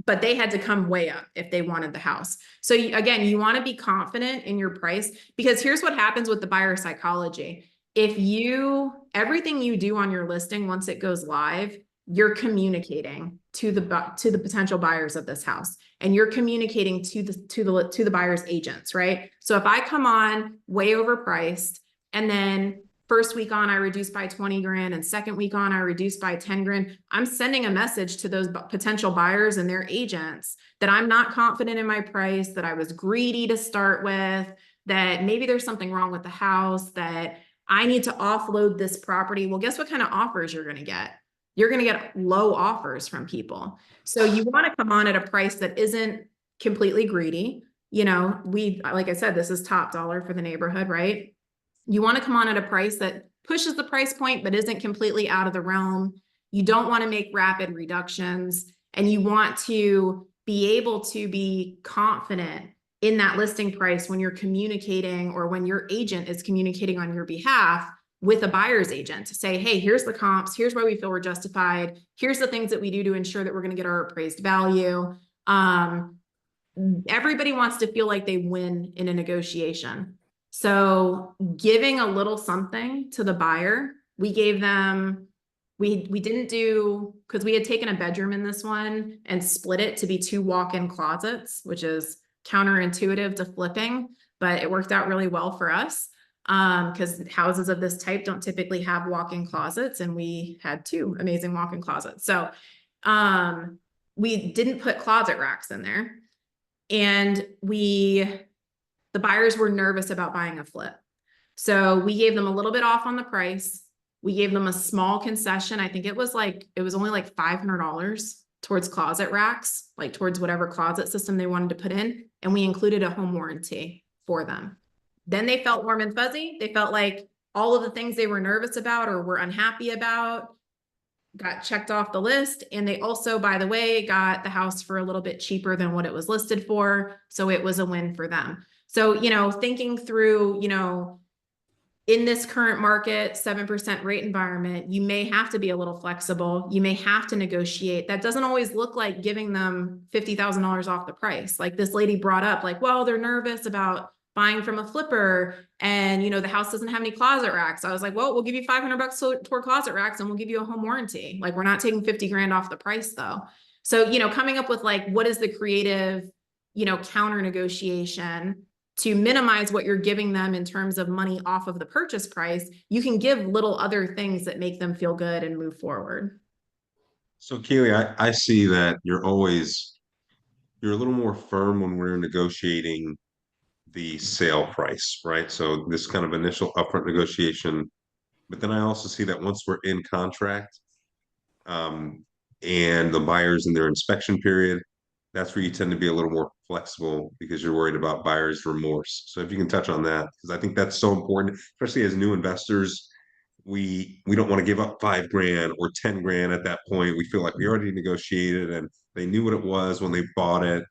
but they had to come way up if they wanted the house. So again, you want to be confident in your price, because here's what happens with the buyer psychology. If everything you do on your listing, once it goes live, you're communicating to the potential buyers of this house, and you're communicating to the buyer's agents, right? So if I come on way overpriced, and then first week on, I reduced by 20 grand, and second week on, I reduced by 10 grand. I'm sending a message to those potential buyers and their agents that I'm not confident in my price, that I was greedy to start with, that maybe there's something wrong with the house, that I need to offload this property. Well, guess what kind of offers you're going to get? You're going to get low offers from people. So you want to come on at a price that isn't completely greedy. You know, like I said, this is top dollar for the neighborhood, right? You want to come on at a price that pushes the price point, but isn't completely out of the realm. You don't want to make rapid reductions, and you want to be able to be confident in that listing price when you're communicating, or when your agent is communicating on your behalf with a buyer's agent to say, hey, here's the comps, here's why we feel we're justified, here's the things that we do to ensure that we're going to get our appraised value. Everybody wants to feel like they win in a negotiation. So giving a little something to the buyer, we gave them, we didn't do, because we had taken a bedroom in this one and split it to be 2 walk-in closets, which is counterintuitive to flipping, but it worked out really well for us. Because houses of this type don't typically have walk-in closets, and we had 2 amazing walk-in closets. So we didn't put closet racks in there, and the buyers were nervous about buying a flip. So we gave them a little bit off on the price. We gave them a small concession. I think it was only like $500 towards closet racks, like towards whatever closet system they wanted to put in. And we included a home warranty for them. Then they felt warm and fuzzy. They felt like all of the things they were nervous about or were unhappy about got checked off the list. And they also, by the way, got the house for a little bit cheaper than what it was listed for. So it was a win for them. So, you know, thinking through, you know, in this current market, 7% rate environment, you may have to be a little flexible. You may have to negotiate. That doesn't always look like giving them $50,000 off the price. Like this lady brought up, like, well, they're nervous about buying from a flipper, and, you know, the house doesn't have any closet racks. I was like, well, we'll give you $500 toward closet racks, and we'll give you a home warranty. Like, we're not taking 50 grand off the price though. So, you know, coming up with like, what is the creative, you know, counter negotiation to minimize what you're giving them in terms of money off of the purchase price. You can give little other things that make them feel good and move forward. So Keely, I see that you're a little more firm when we're negotiating the sale price, right? So this kind of initial upfront negotiation, but then I also see that once we're in contract, and the buyer's in their inspection period, that's where you tend to be a little more flexible because you're worried about buyer's remorse. So if you can touch on that, because I think that's so important, especially as new investors, we don't want to give up 5 grand or 10 grand at that point. We feel like we already negotiated and they knew what it was when they bought it.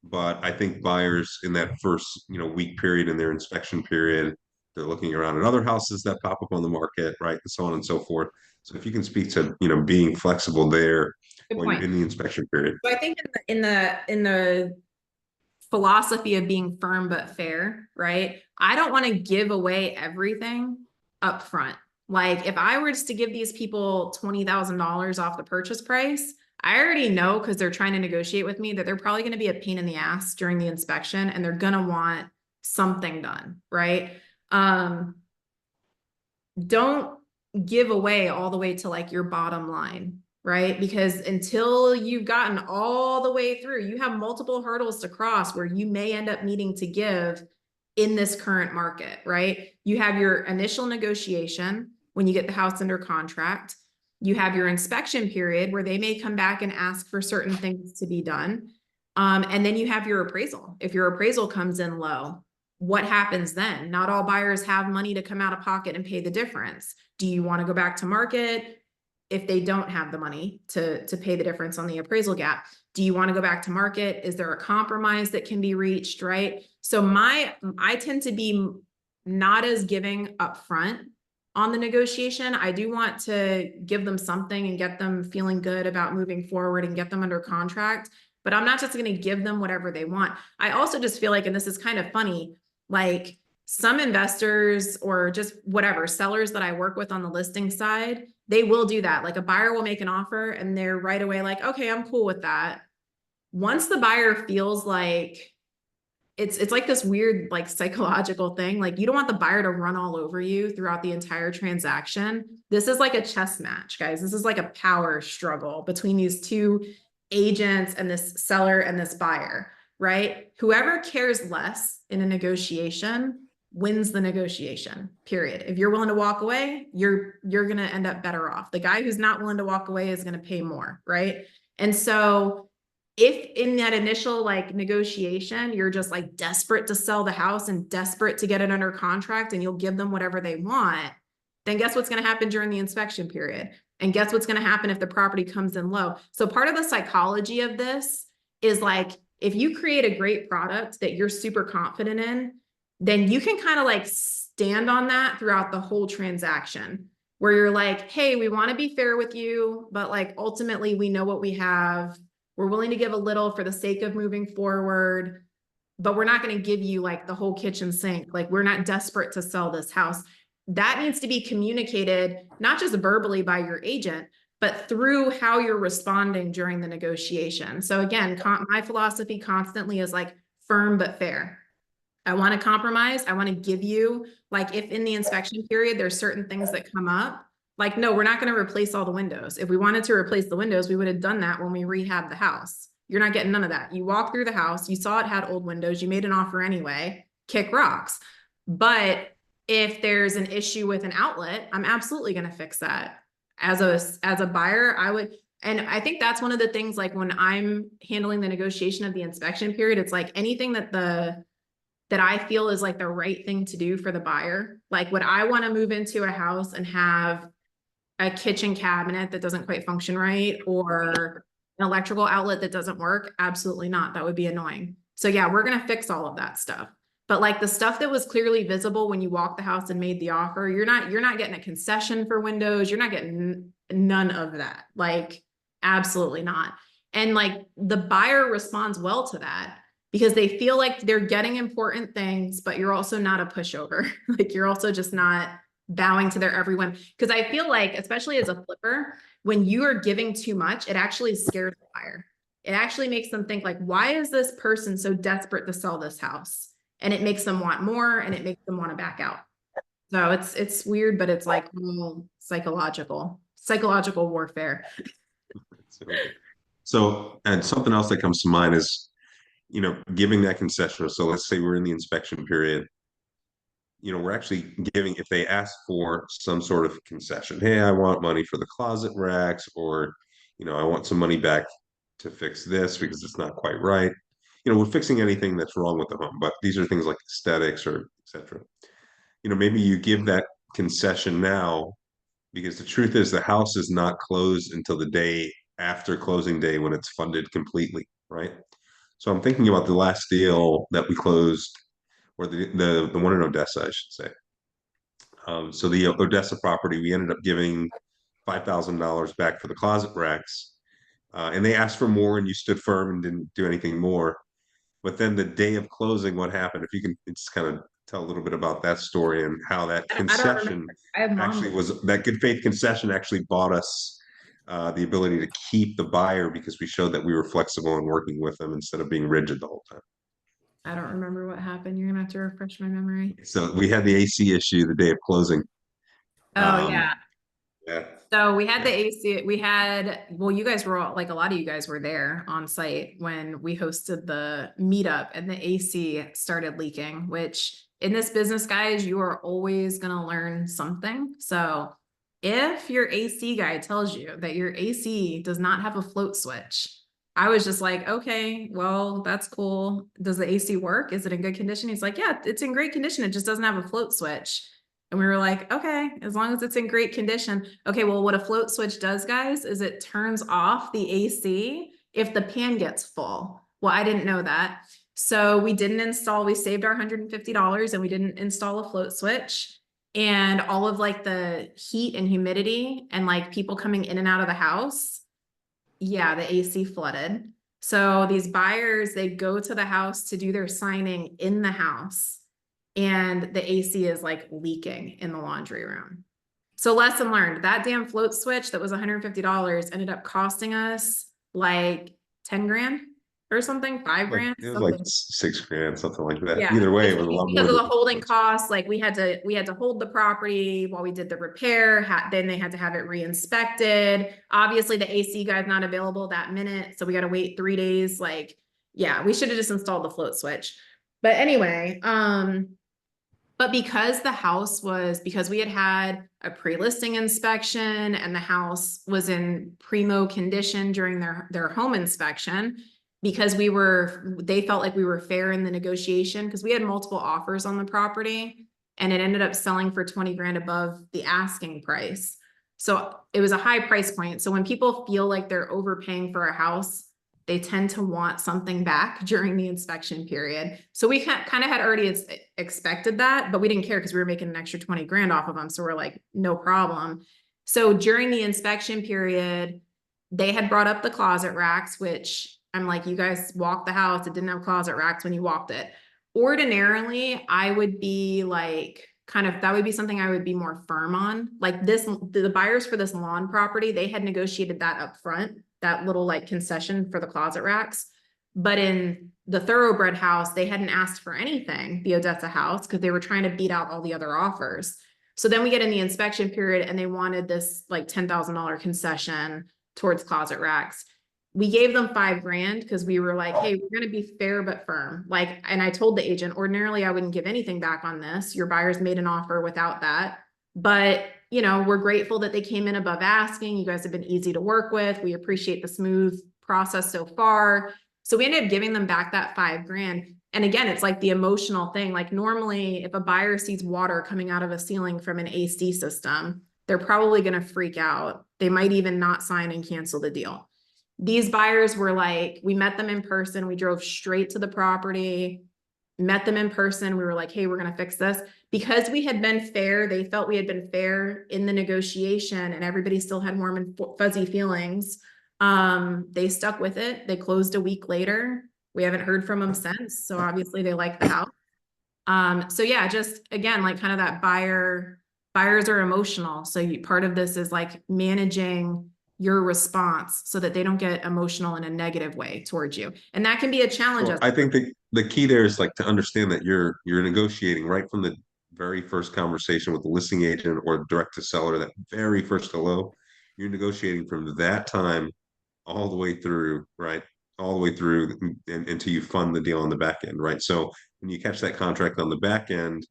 But I think buyers in that first, you know, week period in their inspection period, they're looking around at other houses that pop up on the market, right, and so on and so forth. So if you can speak to, you know, being flexible there Good when point. you're in the inspection period. So I think in the philosophy of being firm but fair, right? I don't want to give away everything up front. Like if I were just to give these people $20,000 off the purchase price, I already know, because they're trying to negotiate with me, that they're probably going to be a pain in the ass during the inspection, and they're going to want something done, right? Don't give away all the way to like your bottom line, right? Because until you've gotten all the way through, you have multiple hurdles to cross where you may end up needing to give in this current market, right? You have your initial negotiation when you get the house under contract. You have your inspection period where they may come back and ask for certain things to be done. And then you have your appraisal. If your appraisal comes in low, what happens then? Not all buyers have money to come out of pocket and pay the difference. Do you want to go back to market if they don't have the money to pay the difference on the appraisal gap? Do you want to go back to market? Is there a compromise that can be reached, right? So I tend to be not as giving upfront on the negotiation. I do want to give them something and get them feeling good about moving forward and get them under contract. but I'm not just going to give them whatever they want. I also just feel like, and this is kind of funny, like some investors or just whatever sellers that I work with on the listing side, they will do that. Like a buyer will make an offer and they're right away like, okay, I'm cool with that. Once the buyer feels like it's like this weird like psychological thing, like you don't want the buyer to run all over you throughout the entire transaction. This is like a chess match, guys. This is like a power struggle between these two agents and this seller and this buyer, right? Whoever cares less in a negotiation wins the negotiation, period. If you're willing to walk away, you're going to end up better off. The guy who's not willing to walk away is going to pay more, right? And so if in that initial like negotiation, you're just like desperate to sell the house and desperate to get it under contract and you'll give them whatever they want, then guess what's going to happen during the inspection period? And guess what's going to happen if the property comes in low? So part of the psychology of this is like, if you create a great product that you're super confident in, then you can kind of like stand on that throughout the whole transaction where you're like, hey, we want to be fair with you, but like ultimately we know what we have. We're willing to give a little for the sake of moving forward, but we're not going to give you like the whole kitchen sink. Like we're not desperate to sell this house. That needs to be communicated, not just verbally by your agent, but through how you're responding during the negotiation. So again, my philosophy constantly is like firm but fair. I want to compromise. I want to give you, like if in the inspection period, there's certain things that come up, like, no, we're not going to replace all the windows. If we wanted to replace the windows, we would have done that when we rehabbed the house. You're not getting none of that. You walk through the house, you saw it had old windows, you made an offer anyway, kick rocks. But if there's an issue with an outlet, I'm absolutely going to fix that. As a buyer, I would, and I think that's one of the things, like when I'm handling the negotiation of the inspection period, it's like anything that I feel is like the right thing to do for the buyer. Like, would I want to move into a house and have a kitchen cabinet that doesn't quite function right, or an electrical outlet that doesn't work? Absolutely not. That would be annoying. So yeah, we're going to fix all of that stuff. But like the stuff that was clearly visible when you walked the house and made the offer, you're not getting a concession for windows. You're not getting none of that. Like, absolutely not. And like the buyer responds well to that because they feel like they're getting important things, but you're also not a pushover. Like you're also just not bowing to their every whim. Because I feel like, especially as a flipper, when you are giving too much, it actually scares the buyer. It actually makes them think like, why is this person so desperate to sell this house? And it makes them want more and it makes them want to back out. So it's weird, but it's like psychological warfare. So, and something else that comes to mind is, giving that concession. So let's say we're in the inspection period. We're actually giving, if they ask for some sort of concession, hey, I want money for the closet racks, or, I want some money back to fix this because it's not quite right. We're fixing anything that's wrong with the home, but these are things like aesthetics or etc. Maybe you give that concession now because the truth is the house is not closed until the day after closing day when it's funded completely, right? So I'm thinking about the last deal that we closed, or the one in Odessa, I should say. So the Odessa property, we ended up giving $5,000 back for the closet racks, and they asked for more, and you stood firm and didn't do anything more. But then the day of closing, what happened? If you can just kind of tell a little bit about that story and how that concession actually was, that good faith concession actually bought us the ability to keep the buyer because we showed that we were flexible and working with them instead of being rigid the whole time. I don't remember what happened. You're gonna have to refresh my memory. So we had the AC issue the day of closing. Oh yeah. Yeah. So we had the AC, well, you guys were all, like a lot of you guys were there on site when we hosted the meetup and the AC started leaking, which in this business, guys, you are always going to learn something. So if your AC guy tells you that your AC does not have a float switch, I was just like, okay, well, that's cool. Does the AC work? Is it in good condition? He's like, yeah, it's in great condition. It just doesn't have a float switch. And we were like, okay, as long as it's in great condition. Okay, well, what a float switch does, guys, is it turns off the AC if the pan gets full. Well, I didn't know that. So we didn't install, we saved our $150 and we didn't install a float switch. And all of like the heat and humidity and like people coming in and out of the house, yeah, the AC flooded. So these buyers, they go to the house to do their signing in the house, and the AC is like leaking in the laundry room. So lesson learned, that damn float switch that was $150 ended up costing us like 10 grand or something, 5 grand. It was like Something. 6 grand, something like that. Yeah, Either way, it was a lot more because of than the holding costs, like we had to hold the property while we did the repair, then they had to have it re-inspected. Obviously, the AC guy's not available that minute, so we gotta wait 3 days, like, yeah, we should have just installed the float switch. But anyway, but because we had a pre-listing inspection and the house was in primo condition during their home inspection, because they felt like we were fair in the negotiation, because we had multiple offers on the property and it ended up selling for 20 grand above the asking price. So it was a high price point. So when people feel like they're overpaying for a house, they tend to want something back during the inspection period. So we kind of had already expected that, but we didn't care because we were making an extra 20 grand off of them. So we're like, no problem. So during the inspection period, they had brought up the closet racks, which I'm like, you guys walked the house. It didn't have closet racks when you walked it. Ordinarily, I would be like, that would be something I would be more firm on. Like the buyers for this lawn property, they had negotiated that up front, that little like concession for the closet racks. But in the Thoroughbred house, they hadn't asked for anything, the Odessa house, because they were trying to beat out all the other offers. So then we get in the inspection period and they wanted this like $10,000 concession towards closet racks. We gave them 5 grand because we were like, hey, we're going to be fair but firm. Like, and I told the agent, ordinarily I wouldn't give anything back on this. Your buyers made an offer without that. But, we're grateful that they came in above asking. You guys have been easy to work with. We appreciate the smooth process so far. So we ended up giving them back that 5 grand. And again, it's like the emotional thing. Like normally, if a buyer sees water coming out of a ceiling from an AC system, they're probably going to freak out. They might even not sign and cancel the deal. These buyers were like, we met them in person. We drove straight to the property, met them in person. We were like, hey, we're going to fix this. Because we had been fair, they felt we had been fair in the negotiation and everybody still had warm and fuzzy feelings. They stuck with it. They closed a week later. We haven't heard from them since. So obviously they like the house. So yeah, just again, like kind of that buyers are emotional. So part of this is like managing your response so that they don't get emotional in a negative way towards you. And that can be a challenge. I think the key there is like to understand that you're negotiating right from the very first conversation with the listing agent or direct to seller, that very first hello. You're negotiating from that time all the way through, right? All the way through until you fund the deal on the back end, right? So when you catch that contract on the back end,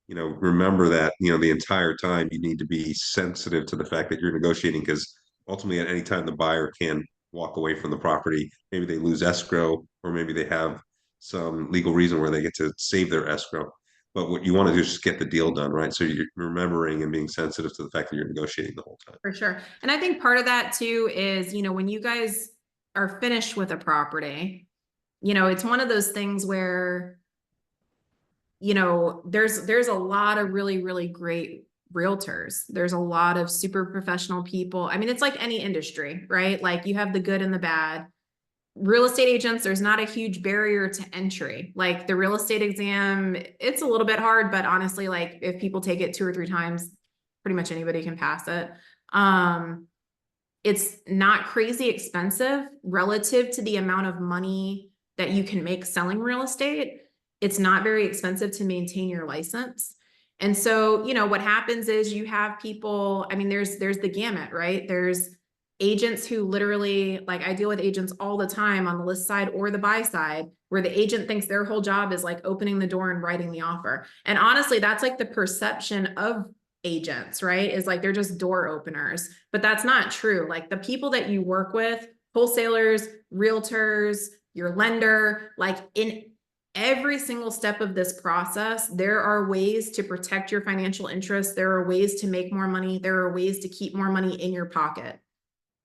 remember that, the entire time you need to be sensitive to the fact that you're negotiating, because ultimately at any time the buyer can walk away from the property. Maybe they lose escrow, or maybe they have some legal reason where they get to save their escrow. But what you want to do is just get the deal done, right? So you're remembering and being sensitive to the fact that you're negotiating the whole time. For sure. And I think part of that too is, when you guys are finished with a property, it's one of those things where, there's a lot of really, really great realtors. There's a lot of super professional people. I mean, it's like any industry, right? Like you have the good and the bad. Real estate agents, there's not a huge barrier to entry. Like the real estate exam, it's a little bit hard, but honestly, like if people take it 2 or 3 times, pretty much anybody can pass it. It's not crazy expensive relative to the amount of money that you can make selling real estate. It's not very expensive to maintain your license. And so, what happens is you have people, I mean, there's the gamut, right? There's agents who literally, like I deal with agents all the time on the list side or the buy side, where the agent thinks their whole job is like opening the door and writing the offer. And honestly, that's like the perception of agents, right? Is like, they're just door openers, but that's not true. Like the people that you work with, wholesalers, realtors, your lender, like in every single step of this process, there are ways to protect your financial interests. There are ways to make more money. There are ways to keep more money in your pocket.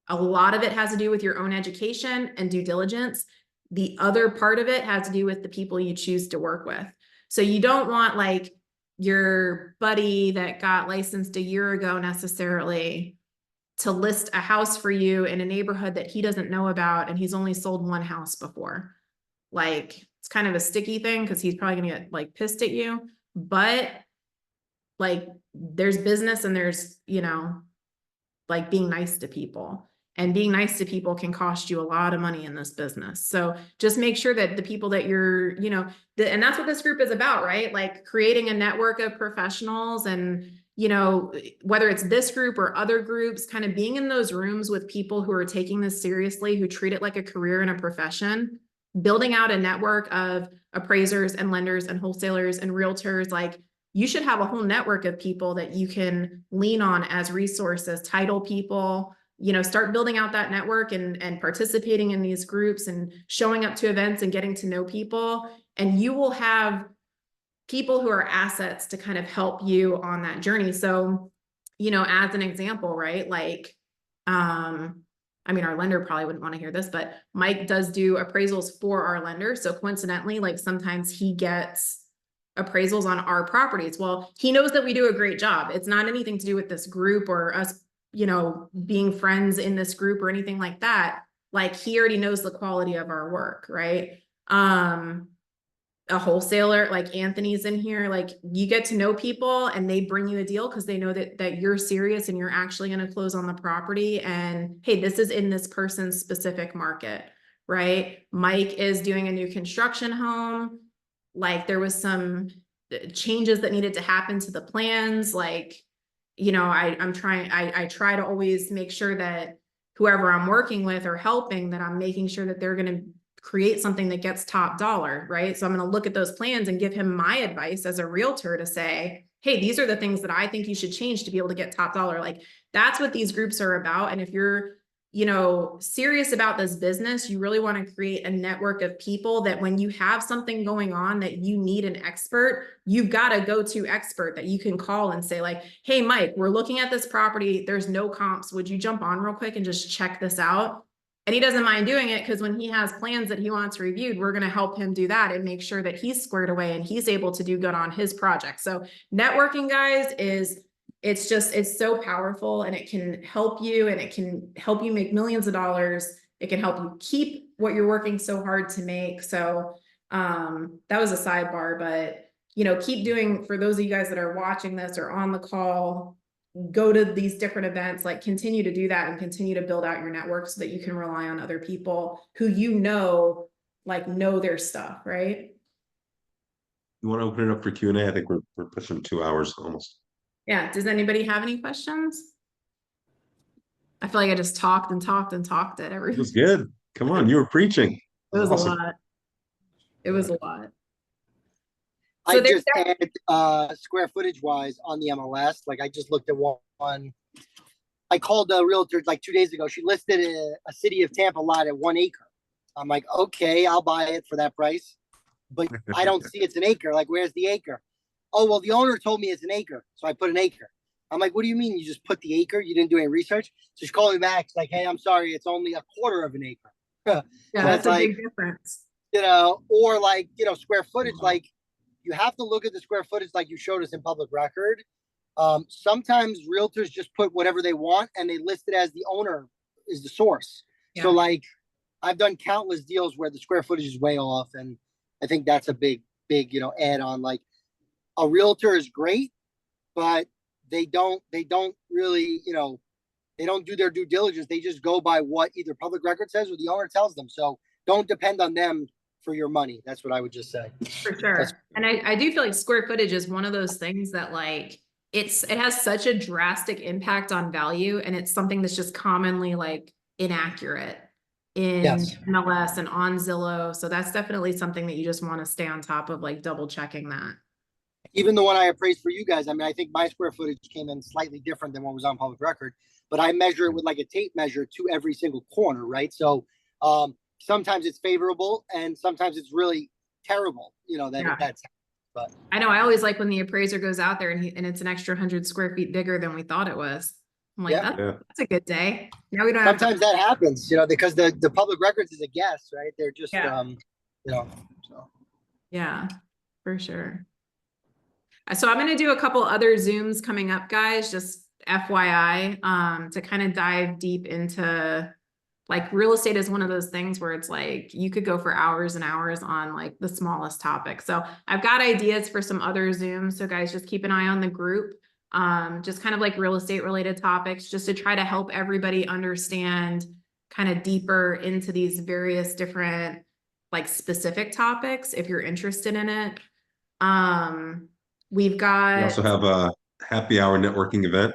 A lot of it has to do with your own education and due diligence. The other part of it has to do with the people you choose to work with. So you don't want like your buddy that got licensed a year ago necessarily to list a house for you in a neighborhood that he doesn't know about, and he's only sold one house before. Like, it's kind of a sticky thing because he's probably gonna get like pissed at you, but like there's business and there's, you know, like being nice to people. And being nice to people can cost you a lot of money in this business. So just make sure that the people that you're, you know, and that's what this group is about, right? Like creating a network of professionals and, you know, whether it's this group or other groups, kind of being in those rooms with people who are taking this seriously, who treat it like a career and a profession, building out a network of appraisers and lenders and wholesalers and realtors. Like, you should have a whole network of people that you can lean on as resources, title people, you know, start building out that network and participating in these groups and showing up to events and getting to know people. And you will have people who are assets to kind of help you on that journey. So, you know, as an example, right? Like, I mean, our lender probably wouldn't want to hear this, but Mike does do appraisals for our lender. So coincidentally, like sometimes he gets appraisals on our properties. Well, he knows that we do a great job. It's not anything to do with this group or us, you know, being friends in this group or anything like that. Like, he already knows the quality of our work, right? A wholesaler like Anthony's in here, like you get to know people and they bring you a deal because they know that you're serious and you're actually going to close on the property. And hey, this is in this person's specific market, right? Mike is doing a new construction home. Like, there was some changes that needed to happen to the plans. Like, you know, I try to always make sure that whoever I'm working with or helping, that I'm making sure that they're going to create something that gets top dollar, right? So I'm going to look at those plans and give him my advice as a realtor to say, hey, these are the things that I think you should change to be able to get top dollar. Like, that's what these groups are about. And if you're, you know, serious about this business, you really want to create a network of people that when you have something going on that you need an expert, you've got a go-to expert that you can call and say like, hey, Mike, we're looking at this property. There's no comps. Would you jump on real quick and just check this out? And he doesn't mind doing it because when he has plans that he wants reviewed, we're going to help him do that and make sure that he's squared away and he's able to do good on his project. So networking, guys, it's so powerful, and it can help you, and it can help you make millions of dollars. It can help you keep what you're working so hard to make. So that was a sidebar, but you know, keep doing, for those of you guys that are watching this or on the call, go to these different events, like continue to do that and continue to build out your network so that you can rely on other people who, you know, like know their stuff, right? You want to open it up for Q&A? I think we're pushing 2 hours almost. Yeah. Does anybody have any questions? I feel like I just talked and talked and talked at It everything. was good. Come on, you were preaching. It was awesome. a lot. It was a lot. I just add square footage wise on the MLS. Like, I just looked at one. I called a realtor like 2 days ago. She listed a city of Tampa lot at 1 acre. I'm like, okay, I'll buy it for that price. But I don't see it's an acre. Like, where's the acre? Oh, well, the owner told me it's an acre. So I put an acre. I'm like, what do you mean? You just put the acre? You didn't do any research? So she called me back. She's like, hey, I'm sorry. It's only a quarter of an acre. Yeah, that's a like, big difference. You know, or like, you know, square footage, like you have to look at the square footage like you showed us in public record. Sometimes realtors just put whatever they want and they list it as the owner is the source. Yeah. So like, I've done countless deals where the square footage is way off, and I think that's a big, you know, add on. Like, a realtor is great, but they don't really, you know, they don't do their due diligence. They just go by what either public record says or the owner tells them. So don't depend on them for your money. That's what I would just say. For sure. And I do feel like square footage is one of those things that like, it has such a drastic impact on value, and it's something that's just commonly like inaccurate in MLS and on Zillow. So that's definitely something that you just want to stay on top of, like double checking that. Even the one I appraised for you guys, I mean, I think my square footage came in slightly different than what was on public record, but I measure it with like a tape measure to every single corner, right? So sometimes it's favorable and sometimes it's really terrible, you know, that's. But I know I always like when the appraiser goes out there and it's an extra 100 square feet bigger than we thought it was. I'm like, that's a good day. Now we don't sometimes that happens, you know, because the public records is a guess, right? They're just you know, so yeah, for sure. So I'm going to do a couple other Zooms coming up, guys, just FYI, to kind of dive deep into, like, real estate is one of those things where it's like you could go for hours and hours on like the smallest topic. So I've got ideas for some other Zooms. So guys, just keep an eye on the group. Just kind of like real estate related topics, just to try to help everybody understand kind of deeper into these various different like specific topics if you're interested in it. We've We also got, have a happy hour networking event